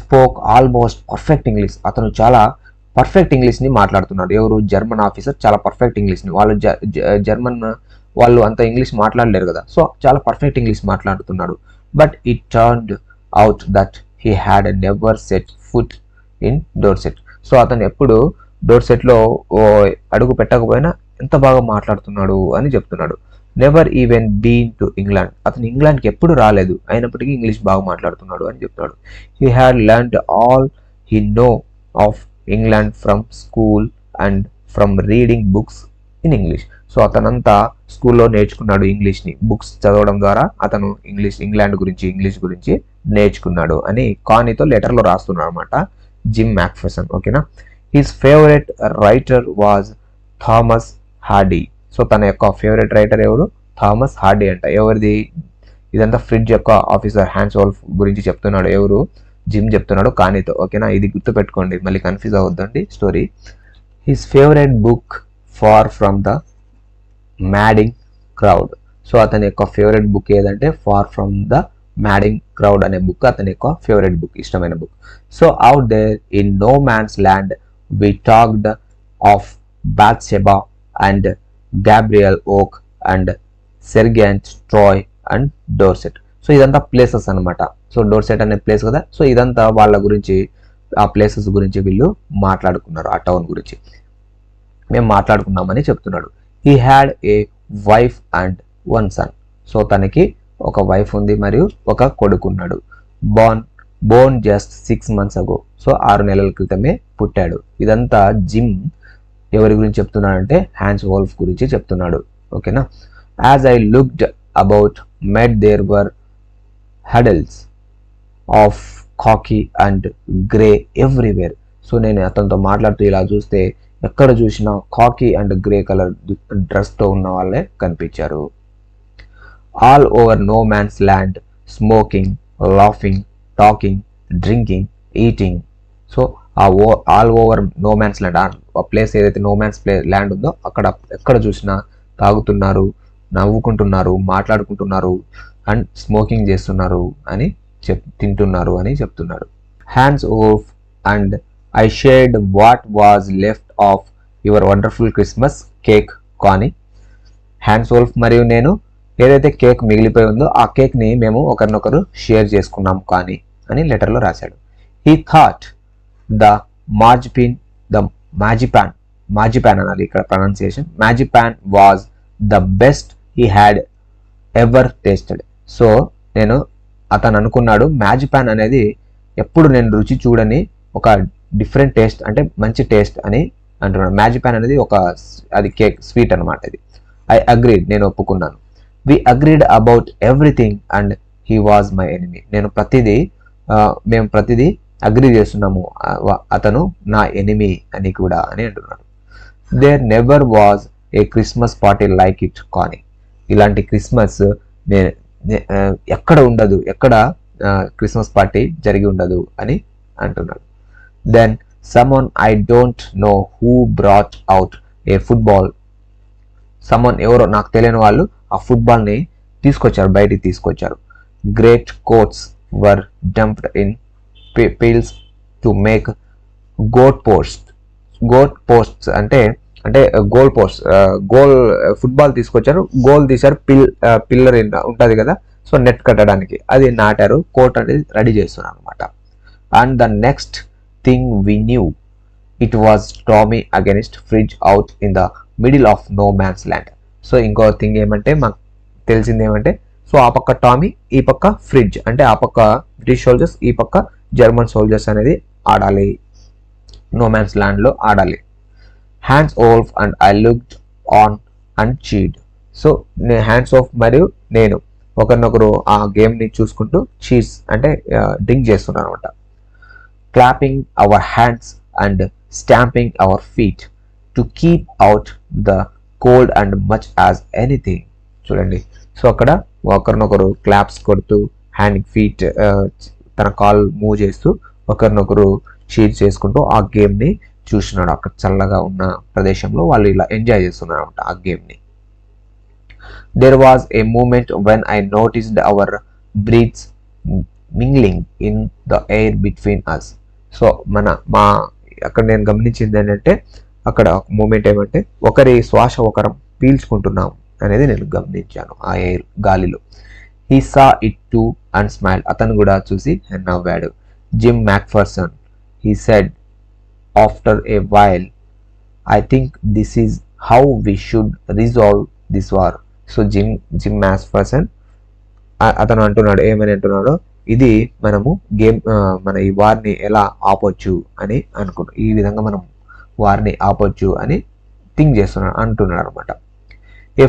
spoke almost perfect English. అతను చాలా పర్ఫెక్ట్ ఇంగ్లీష్ని మాట్లాడుతున్నాడు. ఎవరు? జర్మన్ ఆఫీసర్ చాలా పర్ఫెక్ట్ ఇంగ్లీష్ని. వాళ్ళు జర్మన్ వాళ్ళు అంత ఇంగ్లీష్ మాట్లాడలేరు కదా, సో చాలా పర్ఫెక్ట్ ఇంగ్లీష్ మాట్లాడుతున్నాడు. But it turned out that he had never set foot in Dorset. So అతను ఎప్పుడు డోర్సెట్లో అడుగు పెట్టకపోయినా ఎంత బాగా మాట్లాడుతున్నాడు అని చెప్తున్నాడు. Never even been to England. అతను ఇంగ్లాండ్కి ఎప్పుడు రాలేదు, అయినప్పటికీ ఇంగ్లీష్ బాగా మాట్లాడుతున్నాడు అని చెప్తున్నాడు. He had learned all he know of England from school and from reading books in English. So అతనంతా స్కూల్లో నేర్చుకున్నాడు ఇంగ్లీష్ని, బుక్స్ చదవడం ద్వారా అతను ఇంగ్లాండ్ గురించి, ఇంగ్లీష్ గురించి నేర్చుకున్నాడు అని కానీతో లెటర్లో రాస్తున్నాడు అనమాట జిమ్ మ్యాక్ఫర్సన్. ఓకేనా. His favourite writer was Thomas Hardy. So తన యొక్క ఫేవరెట్ రైటర్ ఎవరు? థామస్ హార్డీ అంట. ఎవరిది ఇదంతా? ఫ్రిడ్జ్ యొక్క ఆఫీసర్ హ్యాన్స్ వోల్ఫ్ గురించి చెప్తున్నాడు. ఎవరు? జిమ్ చెప్తున్నాడు కానీతో. ఓకేనా, ఇది గుర్తుపెట్టుకోండి, మళ్ళీ కన్ఫ్యూజ్ అవ్వద్దండి story. His favourite book Far from the Madding Crowd. So అతని యొక్క ఫేవరెట్ బుక్ ఏదంటే Far from the Madding Crowd అనే బుక్ అతని యొక్క ఫేవరెట్ బుక్, ఇష్టమైన book. So out there in no man's land we talked of Bathsheba and Gabriel Oak and Sergeant Troy and Dorset. So ఇదంతా places అనమాట. So Dorset అనే place కదా, so ఇదంతా వాళ్ళ గురించి, ఆ ప్లేసెస్ గురించి వీళ్ళు మాట్లాడుకున్నారు, ఆ టౌన్ గురించి మేము మాట్లాడుకున్నామని చెప్తున్నాడు. He had a wife and one son. So తనకి ఒక వైఫ్ ఉంది మరియు ఒక కొడుకున్నాడు. Born just 6 months ago. So 6 నెలల క్రితమే పుట్టాడు. ఇదంతా జిమ్ ఎవరి గురించి చెప్తున్నాడంటే హ్యాన్స్ వోల్ఫ్ గురించి చెప్తున్నాడు. ఓకేనా. As I looked about me there were huddles of khaki and grey everywhere. So నేను అతనితో మాట్లాడుతూ ఇలా చూస్తే ఎక్కడ చూసినా కాకీ అండ్ గ్రే కలర్ డ్రెస్తో ఉన్న వాళ్ళే కనిపించారు. All over no man's land smoking, laughing, talking, drinking, eating. So ఆ all over no man's land, ఆ ప్లేస్ ఏదైతే నో మ్యాన్స్ ల్యాండ్ ఉందో అక్కడ ఎక్కడ చూసినా తాగుతున్నారు, నవ్వుకుంటున్నారు, మాట్లాడుకుంటున్నారు అండ్ స్మోకింగ్ చేస్తున్నారు అని తింటున్నారు అని చెప్తున్నాడు. Hans Wolf and I shared what was left of your wonderful Christmas cake కాని. హ్యాన్స్ వోల్ఫ్ మరియు నేను ఏదైతే కేక్ మిగిలిపోయి ఉందో ఆ కేక్ని మేము ఒకరినొకరు షేర్ చేసుకున్నాం కానీ అని లెటర్లో రాశాడు. హీ థాట్ ద మాజిపాన్ అనాలి ఇక్కడ pronunciation, marzipan was the best he had ever tasted. So అతను అనుకున్నాడు మ్యాజిపాన్ అనేది ఎప్పుడు నేను రుచి చూడని ఒక డిఫరెంట్ టేస్ట్, అంటే మంచి టేస్ట్ అని అంటున్నాడు. మ్యాజిపాన్ అనేది అది కేక్ స్వీట్ అనమాట. ఇది ఐ అగ్రీడ్, నేను ఒప్పుకున్నాను. We agreed about everything and he was my enemy. మేము ప్రతిదీ అగ్రి చేస్తున్నాము, అతను నా ఎనిమీ అని కూడా అని అంటున్నాడు. There never was a Christmas party like it. కానీ ఇలాంటి క్రిస్మస్ ఎక్కడ ఉండదు, ఎక్కడ క్రిస్మస్ పార్టీ జరిగి ఉండదు అని అంటున్నాడు. Then someone I don't know who brought out a football. Someone ఎవరో నాకు తెలియని వాళ్ళు ఆ ఫుట్బాల్ని తీసుకొచ్చారు, బయటికి తీసుకొచ్చారు. Great coats were dumped in piles to make goal posts అంటే గోల్ పోస్ట్, గోల్ ఫుట్బాల్ తీసుకొచ్చారు, గోల్ తీశారు, పిల్లర్ ఉంటుంది కదా, సో నెట్ కట్టడానికి అది నాటారు, కోర్ట్ అనేది రెడీ చేస్తున్నారు అనమాట. And the next thing we knew it was Tommy against Fritz out in the middle of no man's land. So ఇంకో థింగ్ ఏమంటే మాకు తెలిసింది ఏమంటే, సో ఆ పక్క టామీ, ఈ పక్క ఫ్రిడ్జ్, అంటే ఆ పక్క బ్రిటిష్ సోల్జర్స్, ఈ పక్క జర్మన్ సోల్జర్స్ అనేది ఆడాలి, నో మ్యాన్స్ ల్యాండ్లో ఆడాలి. Hans Wolf and I looked on and cheered. So Hans Wolf మరియు నేను ఒకరినొకరు ఆ గేమ్ని చూసుకుంటూ చీజ్ అంటే డ్రింక్ చేస్తున్నాను అనమాట. Clapping our hands and stamping hour feet to keep out the cold and much as anything. చూడండి, సో అక్కడ ఒకరినొకరు క్లాప్స్ కొడుతూ హ్యాండ్ ఫీట్ తన కాల్ మూవ్ చేస్తూ ఒకరినొకరు చీజ్ చేసుకుంటూ ఆ గేమ్ని చూస్తున్నాడు. అక్కడ చల్లగా ఉన్న ప్రదేశంలో వాళ్ళు ఇలా ఎంజాయ్ చేస్తున్నారు అనమాట ఆ గేమ్ని. There was a moment when I noticed our breaths mingling in the air between us. So అక్కడ నేను గమనించింది ఏంటంటే, అక్కడ ఒక మూమెంట్ ఏమంటే ఒకరి శ్వాస ఒకరం పీల్చుకుంటున్నాం అనేది నేను గమనించాను ఆ ఎయిర్ గాలిలో. He saw it too and smile. అతను కూడా చూసి నవ్వాడు. Jim Macpherson he said after a while, I think this is how we should resolve this war. So Jim Macpherson అతను అంటున్నాడు, ఏమని అంటున్నాడు, ఇది మనము మన ఈ వార్ని ఎలా ఆపొచ్చు అని అనుకున్నాం, ఈ విధంగా మనం వార్ని ఆపొచ్చు అని థింక్ అంటున్నాడు అనమాట. ఏ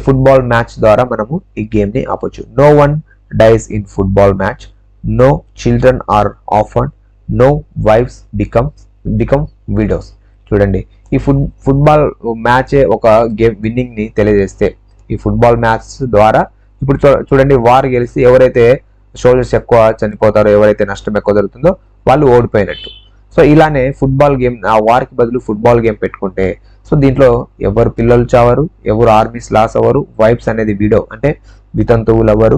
ఫుట్బాల్ మ్యాచ్ ద్వారా మనము ఈ గేమ్ని ఆపొచ్చు. No one dies in football match, no children are orphan, no wives become widows. చూడండి, ఈ ఫుట్బాల్ మ్యాచే ఒక గేమ్ విన్నింగ్ని తెలియజేస్తే, ఈ ఫుట్బాల్ మ్యాచ్ ద్వారా ఇప్పుడు చూడండి, వార్ గెలిచి ఎవరైతే సోల్జర్స్ ఎక్కువ చనిపోతారో, ఎవరైతే నష్టం ఎక్కువ జరుగుతుందో వాళ్ళు ఓడిపోయినట్టు. సో ఇలానే ఫుట్బాల్ గేమ్, ఆ వార్కి బదులు ఫుట్బాల్ గేమ్ పెట్టుకుంటే, సో దీంట్లో ఎవరు పిల్లలు చావరు, ఎవరు ఆర్మీస్ లాస్ అవ్వరు, వైఫ్స్ అనేది విడో అంటే వితంతువులు అవ్వరు,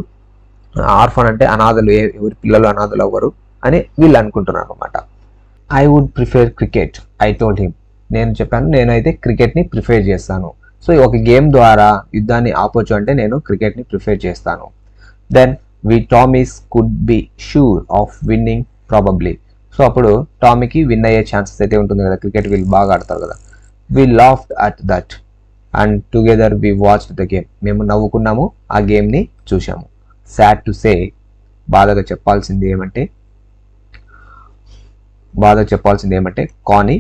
ఆర్ఫన్ అంటే అనాథలు, ఎవరి పిల్లలు అనాథలు అవ్వరు అని వీళ్ళు అనుకుంటున్నారు అనమాట. I would prefer cricket, I told him. నేను చెప్పాను, నేనైతే క్రికెట్ని ప్రిఫర్ చేస్తాను. సో ఒక గేమ్ ద్వారా యుద్ధాన్ని ఆపొచ్చు అంటే నేను క్రికెట్ని ప్రిఫర్ చేస్తాను. Then we Tommies could be sure of winning probably. So అప్పుడు టామీకి విన్ అయ్యే ఛాన్సెస్ అయితే ఉంటుంది కదా, క్రికెట్ వీళ్ళు బాగా ఆడతారు కదా. We laughed at that and together we watched the game. మేము నవ్వుకున్నాము, ఆ గేమ్ని చూసాము. సాడ్ టు సే, బాధగా చెప్పాల్సింది ఏమంటే కానీ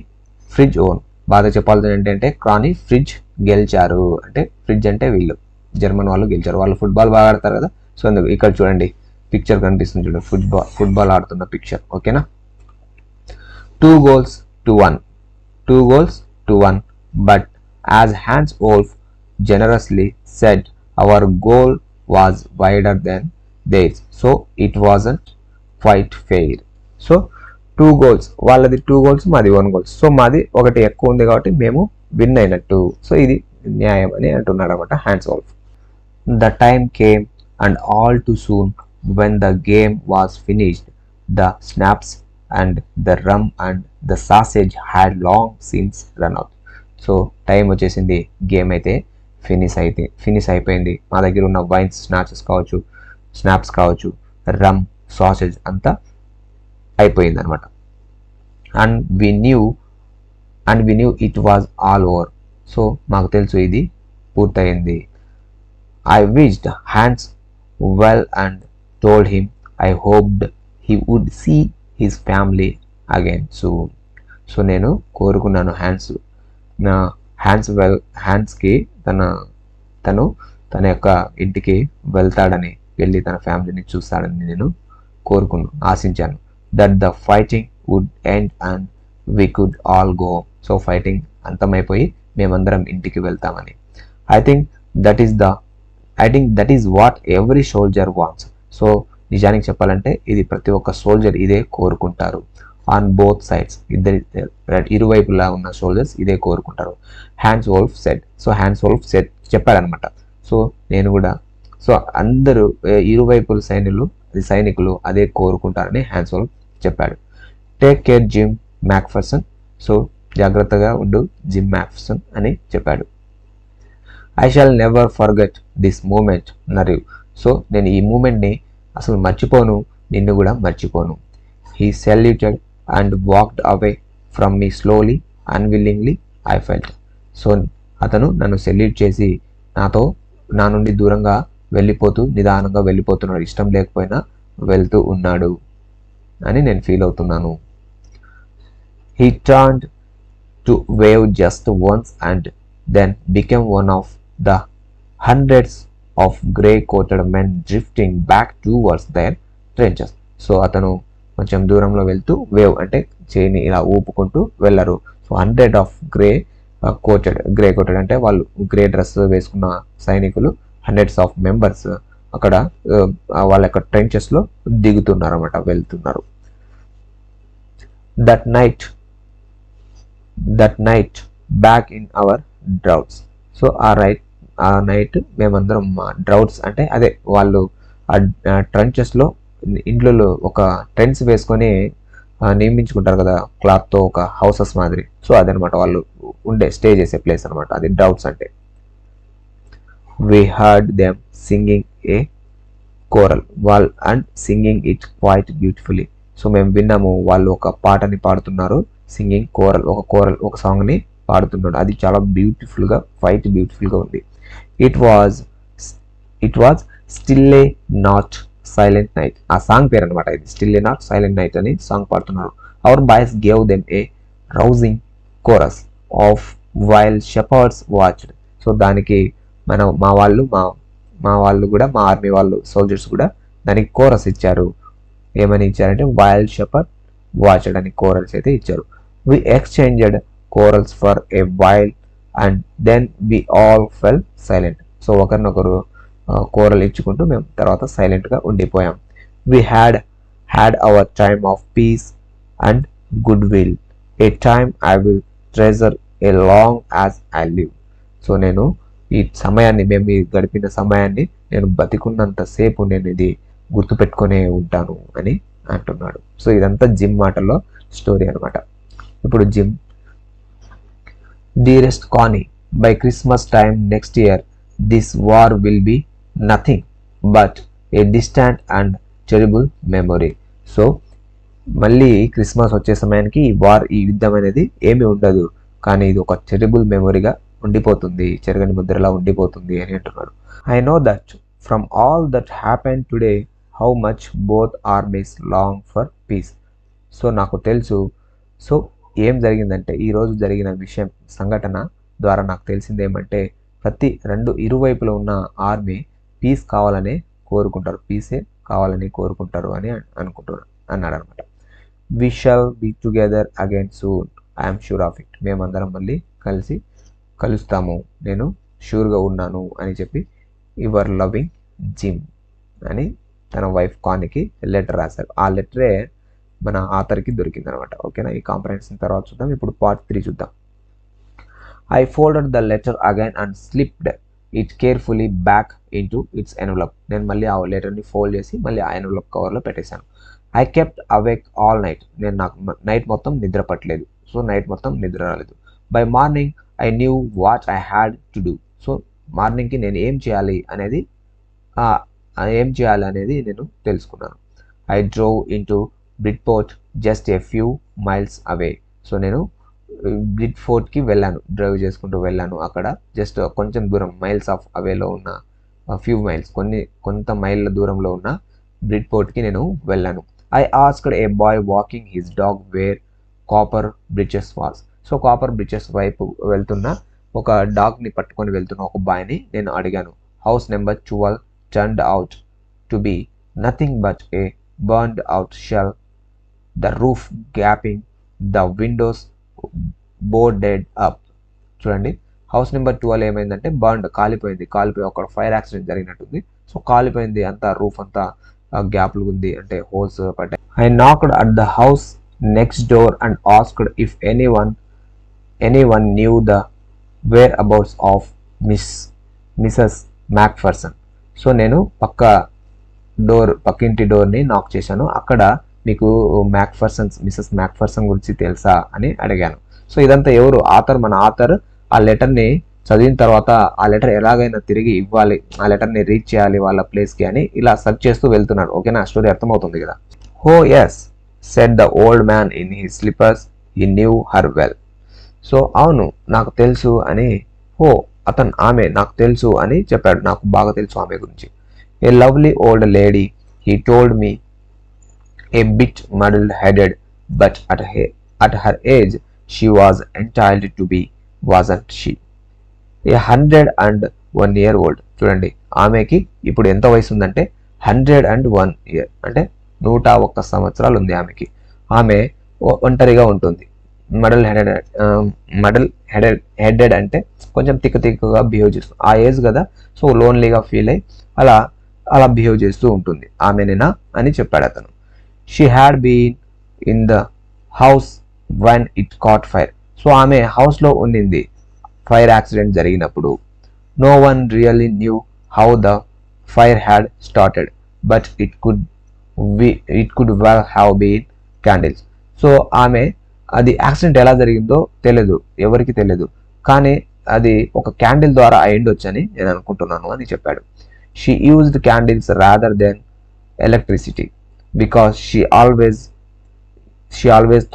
ఫ్రిడ్జ్ ఓన్. బాధ చెప్పాల్సింది ఏంటంటే కానీ ఫ్రిడ్జ్ గెలిచారు, అంటే ఫ్రిడ్జ్ అంటే వీళ్ళు జర్మన్ వాళ్ళు గెలిచారు. వాళ్ళు ఫుట్బాల్ బాగా ఆడతారు కదా, సో అందుకు ఇక్కడ చూడండి పిక్చర్ కనిపిస్తుంది, చూడండి ఫుట్బాల్ ఆడుతున్న పిక్చర్. ఓకేనా. 2 goals to 1, but as Hans Wolf generously said, our goal was wider than theirs, so it wasn't quite fair. So 2 goals, వాళ్ళది 2 goals, మాది 1 goal. సో మాది ఒకటి ఎక్కువ ఉంది కాబట్టి మేము విన్ అయినట్టు, సో ఇది న్యాయం అని అంటున్నాడు అనమాట హ్యాన్స్ wolf. The time came, and all too soon, when the game was finished, the snaps and the rum and the sausage had long since run out. So time వచ్చేసింది, గేమ్ అయితే finish అయిపోయింది. మా దగ్గర ఉన్న వైన్స్ స్నాప్స్ కావచ్చు, రమ్, sausage అంతా అయిపోయింది అనమాట. And we knew it was all over. So మాకు తెలుసు ఇది పూర్తయింది. I wished Hans well and told him I hoped he would see his family again soon. So నేను కోరుకున్నాను హ్యాన్స్కి తను తన యొక్క ఇంటికి వెళ్తాడని, వెళ్ళి తన ఫ్యామిలీని చూస్తాడని నేను ఆశించాను. That the fighting would end and we could all go. So fighting అంతమైపోయి మేమందరం ఇంటికి వెళ్తామని. I think that is what every soldier wants. So నిజానికి చెప్పాలంటే ఇది ప్రతి ఒక్క సోల్జర్ ఇదే కోరుకుంటారు. ఆన్ బోత్ సైడ్స్, ఇరువైపులా ఉన్న సోల్జర్స్ ఇదే కోరుకుంటారు. Hans Wolf said. So Hans Wolf said చెప్పాడనమాట. సో నేను కూడా, సో అందరూ ఇరువైపుల సైనికులు అదే కోరుకుంటారని హ్యాన్స్ వోల్ఫ్ చెప్పాడు. Take care Jim Macpherson. So జాగ్రత్తగా ఉండు జిమ్ మ్యాక్ఫర్సన్ అని చెప్పాడు. I shall never forget this moment nor you. So నేను ఈ మూమెంట్ని అసలు మర్చిపోను, నిన్ను కూడా మర్చిపోను. He saluted and walked away from me slowly unwillingly I felt. So అతను నన్ను సెల్యూట్ చేసి నా నుండి దూరంగా నిదానంగా వెళ్ళిపోతున్నాడు, ఇష్టం లేకపోయినా వెళ్తూ ఉన్నాడు అని నేను ఫీల్ అవుతున్నాను. He turned to wave just once and then became one of the hundreds of grey coated men drifting back towards their trenches. So అతను కొంచెం దూరంలో వెళ్తూ, వేవ్ అంటే చేయిని ఇలా ఊపుకుంటూ వెళ్ళరు. సో 100 ఆఫ్ గ్రే కోటెడ్ అంటే వాళ్ళు గ్రే డ్రెస్ వేసుకున్న సైనికులు, హండ్రెడ్స్ ఆఫ్ మెంబర్స్ అక్కడ వాళ్ళ యొక్క ట్రెంచెస్లో దిగుతున్నారు అన్నమాట, వెళ్తున్నారు. That night back in our droughts. So ఆ నైట్ మేమందరం డ్రౌట్స్ అంటే అదే వాళ్ళు ట్రెంచెస్లో, ఇండ్లలో ఒక ట్రెండ్స్ వేసుకొని నియమించుకుంటారు కదా క్లాత్తో, ఒక హౌసెస్ మాదిరి. సో అదనమాట వాళ్ళు స్టే చేసే ప్లేస్ అనమాట, అది డ్రౌట్స్ అంటే. We heard them singing a choral and singing it quite beautifully. So మేము విన్నాము వాళ్ళు ఒక పాటని పాడుతున్నారు, సింగింగ్ ఒక సాంగ్ని పాడుతున్నాడు, అది చాలా బ్యూటిఫుల్గా ఉంది. It was still A not silent night. ఆ సాంగ్ పేరు అనమాట ఇది, still A not silent night అని సాంగ్ పాడుతున్నారు. Our boys gave them A rousing chorus of while shepherd's watched. So దానికి మా వాళ్ళు కూడా, మా ఆర్మీ వాళ్ళు సోల్జర్స్ కూడా దానికి కోరస్ ఇచ్చారు. ఏమని ఇచ్చారంటే వైల్డ్ షెపర్డ్ వాచ్డ్ అని కోరల్స్ అయితే ఇచ్చారు. We exchanged carols for a while and then we all fell silent. So ఒకరినొకరు కోరల్ ఇచ్చుకుంటూ మేము తర్వాత సైలెంట్గా ఉండిపోయాం. We had our time of peace and good will, a time I will treasure a long as I live. So నేను ఈ సమయాన్ని, మేము గడిపిన సమయాన్ని నేను బతికున్నంత సేపు నేను ఇది గుర్తుపెట్టుకునే ఉంటాను అని అంటున్నాడు. సో ఇదంతా జిమ్ మాటల్లో స్టోరీ అనమాట. ఇప్పుడు జిమ్. డియరెస్ట్ కానీ, by Christmas time next year this war will be nothing but A distant and terrible memory. So మళ్ళీ క్రిస్మస్ వచ్చే సమయానికి ఈ యుద్ధం అనేది ఏమీ ఉండదు, కానీ ఇది ఒక టెరిబుల్ మెమొరీగా ఉండిపోతుంది, చెరగని ముద్రలా ఉండిపోతుంది అని అంటున్నాడు. I know that from all that happen today how much both armies long for peace. So నాకు తెలుసు. సో ఏం జరిగిందంటే, ఈరోజు జరిగిన సంఘటన ద్వారా నాకు తెలిసింది ఏమంటే, ఇరువైపులో ఉన్న ఆర్మీ పీస్ కావాలనే కోరుకుంటారు, పీసే కావాలని కోరుకుంటారు అని అన్నాడు అనమాట. We shall be together again soon, I'm sure of it. మేమందరం మళ్ళీ కలుస్తాము, నేను షూర్గా ఉన్నాను అని చెప్పి యువర్ లవింగ్ జిమ్ అని తన వైఫ్ కానీకి లెటర్ రాశారు. ఆ లెటరే మన ఆథర్కి దొరికింది అనమాట. ఓకేనా, ఈ కాంప్రహెన్షన్ తర్వాత చూద్దాం. ఇప్పుడు పార్ట్ 3 చూద్దాం. I folded the letter again and slipped it carefully back into its envelope. నేను మళ్ళీ ఆ లెటర్ని ఫోల్డ్ చేసి మళ్ళీ ఆ ఎన్వలప్ కవర్లో పెట్టేశాను. I kept awake all night. నాకు నైట్ మొత్తం నిద్ర పట్టలేదు. సో నైట్ మొత్తం నిద్ర రాలేదు. By morning I knew what I had to do. So మార్నింగ్కి నేను ఏం చేయాలి అనేది నేను తెలుసుకున్నాను. I drove into Bridport just a few miles away. So నేను బ్రిడ్ఫోర్ట్కి వెళ్ళాను, డ్రైవ్ చేసుకుంటూ వెళ్ళాను. అక్కడ జస్ట్ కొంచెం దూరం, మైల్స్ ఆఫ్ అవేలో ఉన్న ఫ్యూ మైల్స్, కొంత మైళ్ళ దూరంలో ఉన్న బ్రిడ్ఫోర్ట్కి నేను వెళ్ళాను. I asked a boy walking his dog where Copper Beeches was. So Copper Beeches వైపు వెళ్తున్న ఒక డాగ్ని పట్టుకొని వెళ్తున్న ఒక బాయ్ని నేను అడిగాను, house number 12 turned out to be nothing but a burned out shell, the roof gaping, the windows boarded up. చూడండి, house number 12 ఏమైందంటే బర్న్డ్, కాలిపోయి ఒక ఫైర్ యాక్సిడెంట్ జరిగినట్టుంది. సో కాలిపోయింది, అంతా రూఫ్ అంతా గ్యాప్లు ఉంది, అంటే హోల్స్ పడ్డాయి. I knocked at the house next door and asked if anyone knew the whereabouts of Mrs Macpherson. So నేను పక్కింటి డోర్ని నాక్ చేశాను. అక్కడ మీకు మిసెస్ మ్యాక్ఫర్సన్ గురించి తెలుసా అని అడిగాను. సో ఇదంతా ఎవరు? మన ఆథర్ ఆ లెటర్ని చదివిన తర్వాత ఆ లెటర్ ఎలాగైనా తిరిగి ఇవ్వాలి, ఆ లెటర్ని రీచ్ చేయాలి వాళ్ళ ప్లేస్కి అని ఇలా సెర్చ్ చేస్తూ వెళ్తున్నాడు. ఓకేనా, స్టోరీ అర్థమవుతుంది కదా. Oh yes said the old man in his slippers, he knew her well. So అవును, నాకు తెలుసు అని, ఆమె నాకు తెలుసు అని చెప్పాడు. నాకు బాగా తెలుసు ఆమె గురించి. A lovely old lady, he told me, a bit muddle-headed, but at her age she was entitled to be, wasn't she? A 101-year-old. చూడండి, ఆమెకి ఇప్పుడు ఎంత వయసు ఉందంటే 101 year, అంటే 101 సంవత్సరాలు ఉంది ఆమెకి. ఆమె ఒంటరిగా ఉంటుంది. మడల్ హెడెడ్ అంటే కొంచెం తిక్కగా బిహేవ్ చేస్తుంది. ఆ ఏజ్ కదా, సో లోన్లీగా ఫీల్ అయ్యి అలా బిహేవ్ చేస్తూ ఉంటుంది. ఆమెనేనా అని చెప్పాడు అతను. She had been in the house when it caught fire. So ఆమె హౌస్లో ఉండింది ఫైర్ యాక్సిడెంట్ జరిగినప్పుడు. No one really knew how the fire had started, but it could well have been candles. So ఆమె అది యాక్సిడెంట్ ఎలా జరిగిందో తెలియదు, ఎవరికి తెలియదు, కానీ అది ఒక క్యాండిల్ ద్వారా అయ్యిండొచ్చని నేను అనుకుంటున్నాను అని చెప్పాడు. She used candles rather than electricity because she always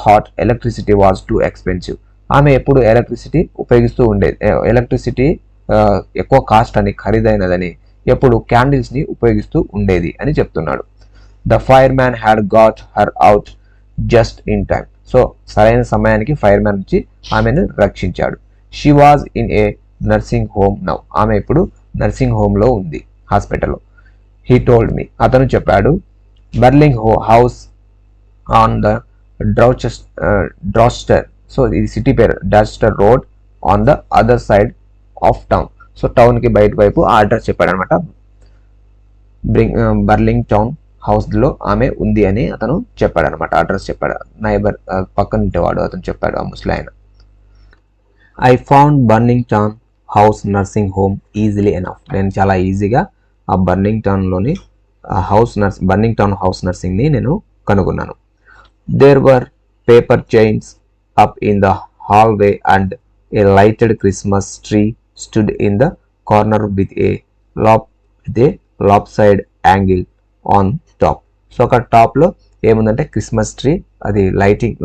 thought electricity was too expensive. ఆమె ఎప్పుడు ఎలక్ట్రిసిటీ ఉపయోగిస్తూ ఉండేది, ఎలక్ట్రిసిటీ ఎక్కువ కాస్ట్ అని, ఖరీదైనదని ఎప్పుడు క్యాండిల్స్ని ఉపయోగిస్తూ ఉండేది అని చెప్తున్నాడు. The fire man had got her out just in time. So సరైన సమయానికి ఫైర్ మ్యాన్ వచ్చి ఆమెను రక్షించాడు. She was in A nursing home now. ఆమె ఇప్పుడు నర్సింగ్ హోమ్లో ఉంది, హాస్పిటల్లో. హీ టోల్డ్ మీ, అతను చెప్పాడు. Burling House on the Draster. So ఇది సిటీ పేరు, Daster road on the other side of town. So టౌన్కి బయట వైపు ఆ అడ్రస్ చెప్పాడు అనమాట. బర్లింగ్ టౌన్ హౌస్లో ఆమె ఉంది అని అతను చెప్పాడు అనమాట, అడ్రస్ చెప్పాడు. నైబర్ పక్కనుంటేవాడు అతను చెప్పాడు, ఆ ముస్లిం ఆయన. I found burning town house nursing home easily enough. నేను చాలా ఈజీగా ఆ బర్నింగ్ టౌన్ హౌస్ నర్సింగ్ని నేను కనుగొన్నాను. There were paper chains up in the hallway and a lighted Christmas tree stood in the corner with a lopsided angle on top. So అక్కడ టాప్లో ఏముందంటే క్రిస్మస్ ట్రీ, అది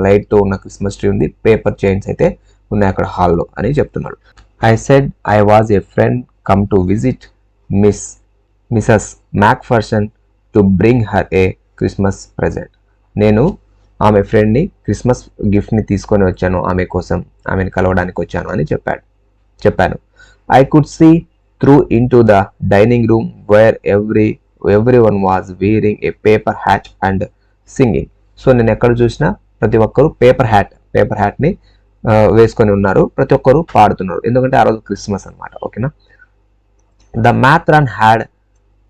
లైట్తో ఉన్న క్రిస్మస్ ట్రీ ఉంది, పేపర్ చైన్స్ అయితే ఉన్నాయి అక్కడ హాల్లో అని చెప్తున్నాడు. I said I was a friend come to visit Mrs Macpherson to bring her a Christmas present. నేను ఆమె ఫ్రెండ్ని క్రిస్మస్ గిఫ్ట్ని తీసుకొని వచ్చాను, ఆమె కోసం, ఆమెను కలవడానికి వచ్చాను అని చెప్పాను. I could see through in to the dining room where everyone was wearing a paper hat and singing. So నేను ఎక్కడ చూసినా ప్రతి ఒక్కరు పేపర్ హ్యాట్ని వేసుకొని ఉన్నారు, ప్రతి ఒక్కరు పాడుతున్నారు, ఎందుకంటే ఆ రోజు క్రిస్మస్ అనమాట. ఓకేనా. The matron had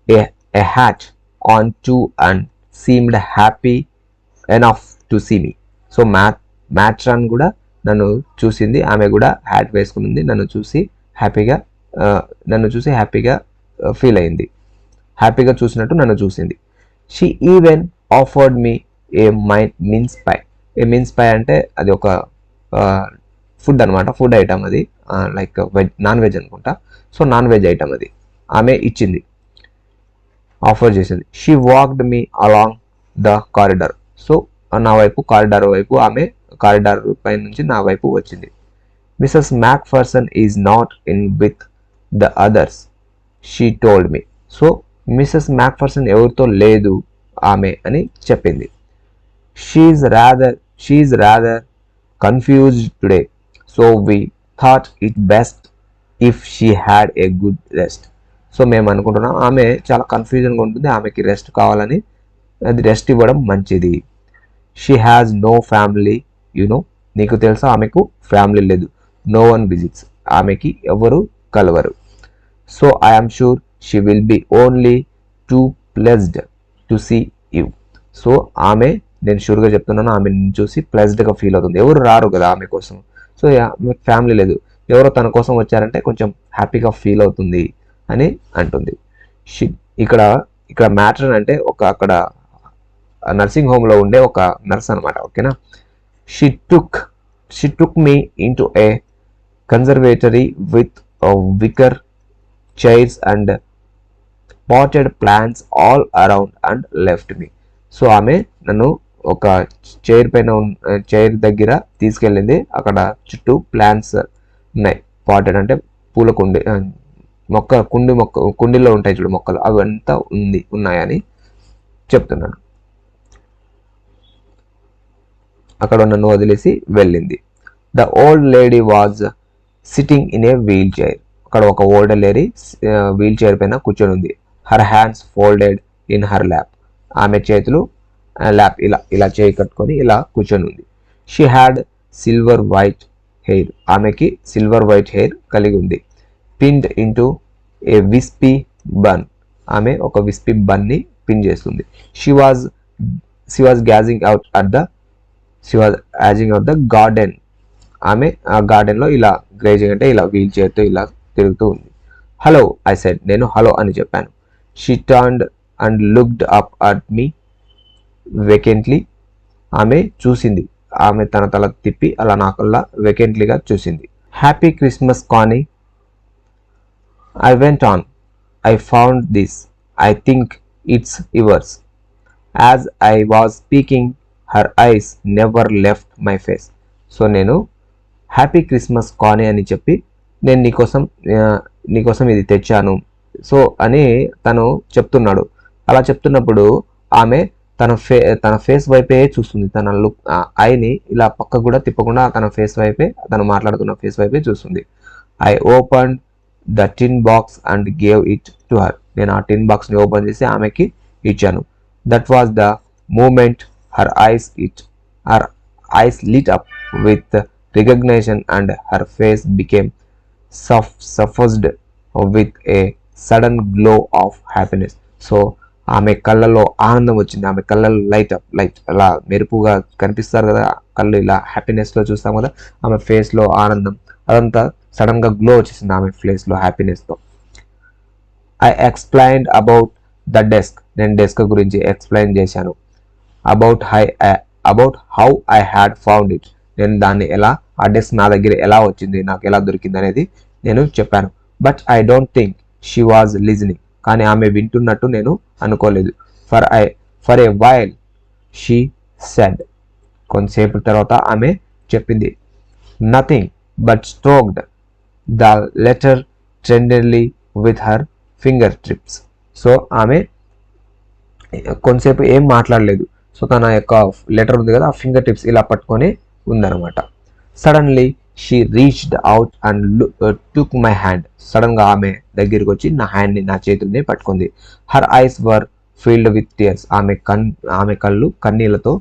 a hat on too and seemed happy enough to see me. So matron కూడా నన్ను చూసింది, ఆమె కూడా హ్యాట్ వేసుకుని నన్ను చూసి హ్యాపీగా ఫీల్ అయింది, హ్యాపీగా చూసినట్టు నన్ను చూసింది. She even offered me a mince pie. A mince pie అంటే అది ఒక ఫుడ్ అనమాట, ఫుడ్ ఐటమ్ అది, లైక్ నాన్ వెజ్ అనుకుంటా. సో నాన్ వెజ్ ఐటమ్ అది ఆమె ఇచ్చింది, ఆఫర్ చేసింది. She walked me along the corridor. So నా వైపు కారిడార్ వైపు, ఆమె కారిడార్ పై నుంచి నా వైపు వచ్చింది. Mrs Macpherson is not in with the others, she told me. So Mrs Macpherson ఎవరితో లేదు ఆమె అని చెప్పింది. She's rather confused today, so we thought it best if she had a good rest. So మేము అనుకుంటున్నాం ఆమె చాలా కన్ఫ్యూజన్గా ఉంటుంది, ఆమెకి రెస్ట్ కావాలని, అది రెస్ట్ ఇవ్వడం మంచిది. She has no family you know, నీకు తెలుసా ఆమెకు ఫ్యామిలీ లేదు. నో వన్ విజిట్స్, ఆమెకి ఎవరు కలవరు. So I'm sure she will be only too pleased to see you. So ఆమె, నేను షూర్గా చెప్తున్నాను, ఆమెను చూసి ప్లెజ్డ్గా ఫీల్ అవుతుంది. ఎవరు రారు కదా ఆమె కోసం, సో ఆమెకు ఫ్యామిలీ లేదు, ఎవరో తన కోసం వచ్చారంటే కొంచెం హ్యాపీగా ఫీల్ అవుతుంది అని అంటుంది. ఇక్కడ ఇక్కడ మ్యాటర్ అంటే అక్కడ నర్సింగ్ హోమ్లో ఉండే ఒక నర్స్ అనమాట. ఓకేనా. She took me in to A conservatory with weaker chairs and potted plants all around and left me. So ఆమె నన్ను ఒక చైర్ దగ్గర తీసుకెళ్ళింది. అక్కడ చుట్టూ ప్లాంట్స్ ఉన్నాయి. పాటెడ్ అంటే పూల కుండీలో ఉంటాయి చూడు మొక్కలు, అవి అంతా ఉన్నాయని చెప్తున్నాను. అక్కడ నన్ను వదిలేసి వెళ్ళింది. The old lady was sitting in a wheelchair. అక్కడ ఒక ఓల్డ్ లేడీ వీల్ చైర్ పైన కూర్చొని ఉంది. Her hands folded in her lap. ఆమె చేతులు ల్యాప్ ఇలా చేయి కట్టుకొని ఇలా కూర్చొని ఉంది. She had silver white hair. ఆమెకి సిల్వర్ వైట్ హెయిర్ కలిగి ఉంది. Pinned into a wispy bun. ఆమె ఒక విస్పీ బన్ని పిన్ చేస్తుంది. She was gazing out the garden. ఆమె ఆ గార్డెన్లో ఇలా గ్రేజింగ్ అంటే ఇలా వీల్ చైర్తో ఇలా తిరుగుతూ ఉంది. హలో ఐ సెడ్, నేను హలో అని చెప్పాను. She turned and looked up at me vacantly. ఆమె చూసింది, ఆమె తన తల తిప్పి అలా నాకల్లా వెకెంట్లీగా చూసింది. హ్యాపీ క్రిస్మస్ కానీ, I went on, I found this, I think it's yours. As I was speaking her ice never left my face. So నేను హ్యాపీ క్రిస్మస్ కానీ అని చెప్పి, నేను నీకోసం ఇది తెచ్చాను సో అని తను చెప్తున్నాడు. అలా చెప్తున్నప్పుడు ఆమె తన ఫేస్ వైపే చూస్తుంది. తన లుక్ ఐని ఇలా పక్క కూడా తిప్పకుండా తన ఫేస్ వైపే, తను మాట్లాడుతున్న ఫేస్ వైపే చూస్తుంది. I open the tin box and gave it to her. నేను ఆ టిన్ బాక్స్ని ఓపెన్ చేసి ఆమెకి ఇచ్చాను. That was the moment her eyes lit up with recognition and her face became suffused with a sudden glow of happiness. So ఆమె కళ్ళలో ఆనందం వచ్చింది. ఆమె కళ్ళలో లైట్ అలా మెరుపుగా కనిపిస్తారు కదా కళ్ళు, ఇలా హ్యాపీనెస్లో చూస్తాం కదా, ఆమె ఫేస్లో ఆనందం అదంతా సడన్గా గ్లో వచ్చేసింది ఆమె ఫేస్లో హ్యాపీనెస్తో. I explained about the desk. నేను డెస్క్ గురించి ఎక్స్ప్లెయిన్ చేశాను. About how I had found it. నేను దాన్ని ఆ డెస్క్ నా దగ్గర ఎలా వచ్చింది, నాకు ఎలా దొరికింది అనేది నేను చెప్పాను. But I don't think she was listening. కానీ ఆమె వింటున్నట్టు నేను అనుకోలేదు. For a while she said. కొంతసేపు తర్వాత ఆమె చెప్పింది. Nothing but stroked the letter tenderly with her fingertips. So ఆమె కొంతసేపు ఏం మాట్లాడలేదు. సో తన యొక్క లెటర్ ఉంది కదా, ఆ ఫింగర్ టిప్స్ ఇలా పట్టుకొని ఉందన్నమాట. Suddenly she reached out and took my hand. సడన్గా ఆమె దగ్గరికి వచ్చి నా చేతుల్ని పట్టుకుంది. Her eyes were filled with tears. ఆమె కళ్ళు కన్నీళ్లతో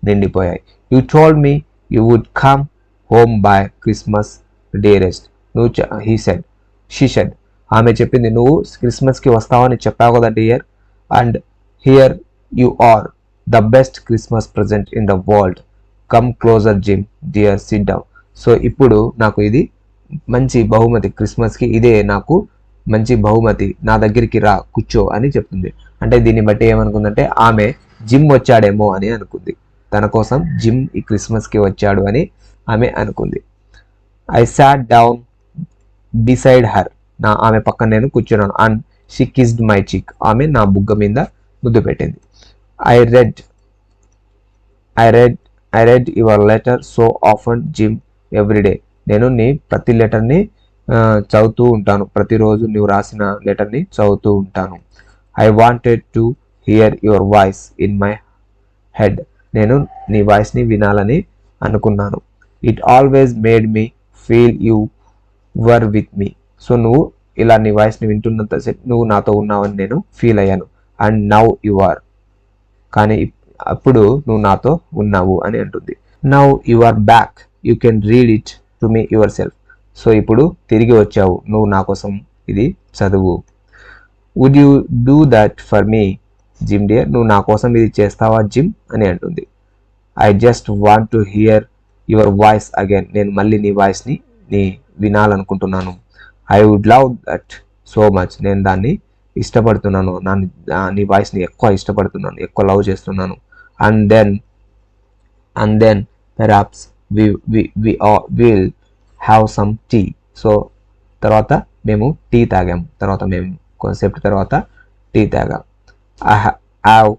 నిండిపోయాయి. You told me you would come home by Christmas dearest. She said. ఆమె చెప్పింది, నువ్వు క్రిస్మస్కి వస్తావని చెప్పావు కదా dear, and here you are, the best Christmas present in the world. Come closer Jim dear, sit down. So ఇప్పుడు నాకు ఇది మంచి బహుమతి, క్రిస్మస్కి ఇదే నాకు మంచి బహుమతి, నా దగ్గరికి రా కూర్చో అని చెప్తుంది. అంటే దీన్ని బట్టి ఏమనుకుందంటే ఆమె జిమ్ వచ్చాడేమో అని అనుకుంది. తన కోసం జిమ్ ఈ క్రిస్మస్కి వచ్చాడు అని ఆమె అనుకుంది. I sat down beside her. ఆమె పక్కన నేను కూర్చున్నాను. అండ్ షీ కిస్డ్ మై చిక్. ఆమె నా బుగ్గ మీద ముద్దు పెట్టింది. I read your letter so often, Jim, every day. నేను నీ ప్రతి లెటర్ని చదువుతూ ఉంటాను, ప్రతిరోజు నువ్వు రాసిన లెటర్ని చదువుతూ ఉంటాను. I wanted to hear your voice in my head. నేను నీ వాయిస్ని వినాలని అనుకున్నాను. It always made me feel you were with me. So నువ్వు ఇలా నీ వాయిస్ని వింటున్నంతసేపు నువ్వు నాతో ఉన్నావని నేను ఫీల్ అయ్యాను. అండ్ నౌ యు ఆర్, కానీ అప్పుడు నువ్వు నాతో ఉన్నావు అని అంటుంది. Now you are back, you can read it to me yourself. So ఇప్పుడు తిరిగి వచ్చావు, నువ్వు నా కోసం ఇది చదువు. Would you do that for me Jim dear, నువ్వు నా కోసం ఇది చేస్తావా జిమ్ అని అంటుంది. I just want to hear your voice again, నేను మళ్ళీ నీ వాయిస్ని వినాలనుకుంటున్నాను. I would love that so much, నేను దాన్ని ఇష్టపడుతున్నాను, నీ వాయిస్ని ఎక్కువ ఇష్టపడుతున్నాను, ఎక్కువ లవ్ చేస్తున్నాను. And then perhaps will have some tea. So తర్వాత మేము టీ తాగాం, తర్వాత మేము కొంతసేపు తర్వాత టీ తాగాం. I have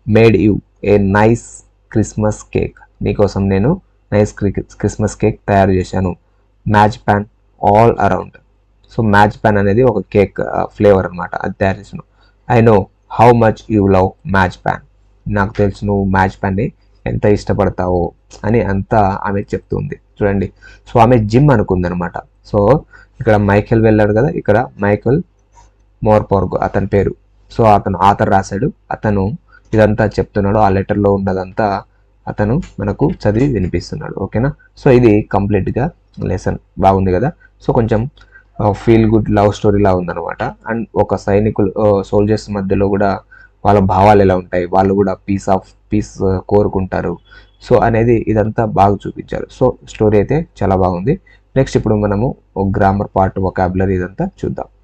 made you a nice Christmas cake, నీకోసం నేను నైస్ క్రిస్మస్ కేక్ తయారు చేశాను. Marzipan all around. So marzipan అనేది ఒక కేక్ ఫ్లేవర్ అనమాట, అది తయారు చేసాను. I know how much you love marzipan, నాకు తెలుసు నువ్వు మ్యాచ్ ప్యాన్ని ఎంత ఇష్టపడతావో అని అంతా ఆమె చెప్తుంది. చూడండి, సో ఆమె జిమ్ అనుకుందనమాట. సో ఇక్కడ మైకేల్ వెళ్ళాడు కదా, ఇక్కడ మైకేల్ మోర్పోర్గ్ అతని పేరు. సో అతను ఆథర్ రాశాడు, అతను ఇదంతా చెప్తున్నాడు, ఆ లెటర్లో ఉన్నదంతా అతను మనకు చదివి వినిపిస్తున్నాడు. ఓకేనా, సో ఇది కంప్లీట్గా లెసన్ బాగుంది కదా. సో కొంచెం ఫీల్ గుడ్ లవ్ స్టోరీలా ఉందన్నమాట. అండ్ ఒక సోల్జర్స్ మధ్యలో కూడా వాళ్ళ భావాలు ఎలా ఉంటాయి, వాళ్ళు కూడా పీస్ కోరుకుంటారు. సో అనేది ఇదంతా బాగా చూపించారు. సో స్టోరీ అయితే చాలా బాగుంది. నెక్స్ట్ ఇప్పుడు మనము గ్రామర్ పార్ట్, వొకాబులరీ ఇదంతా చూద్దాం.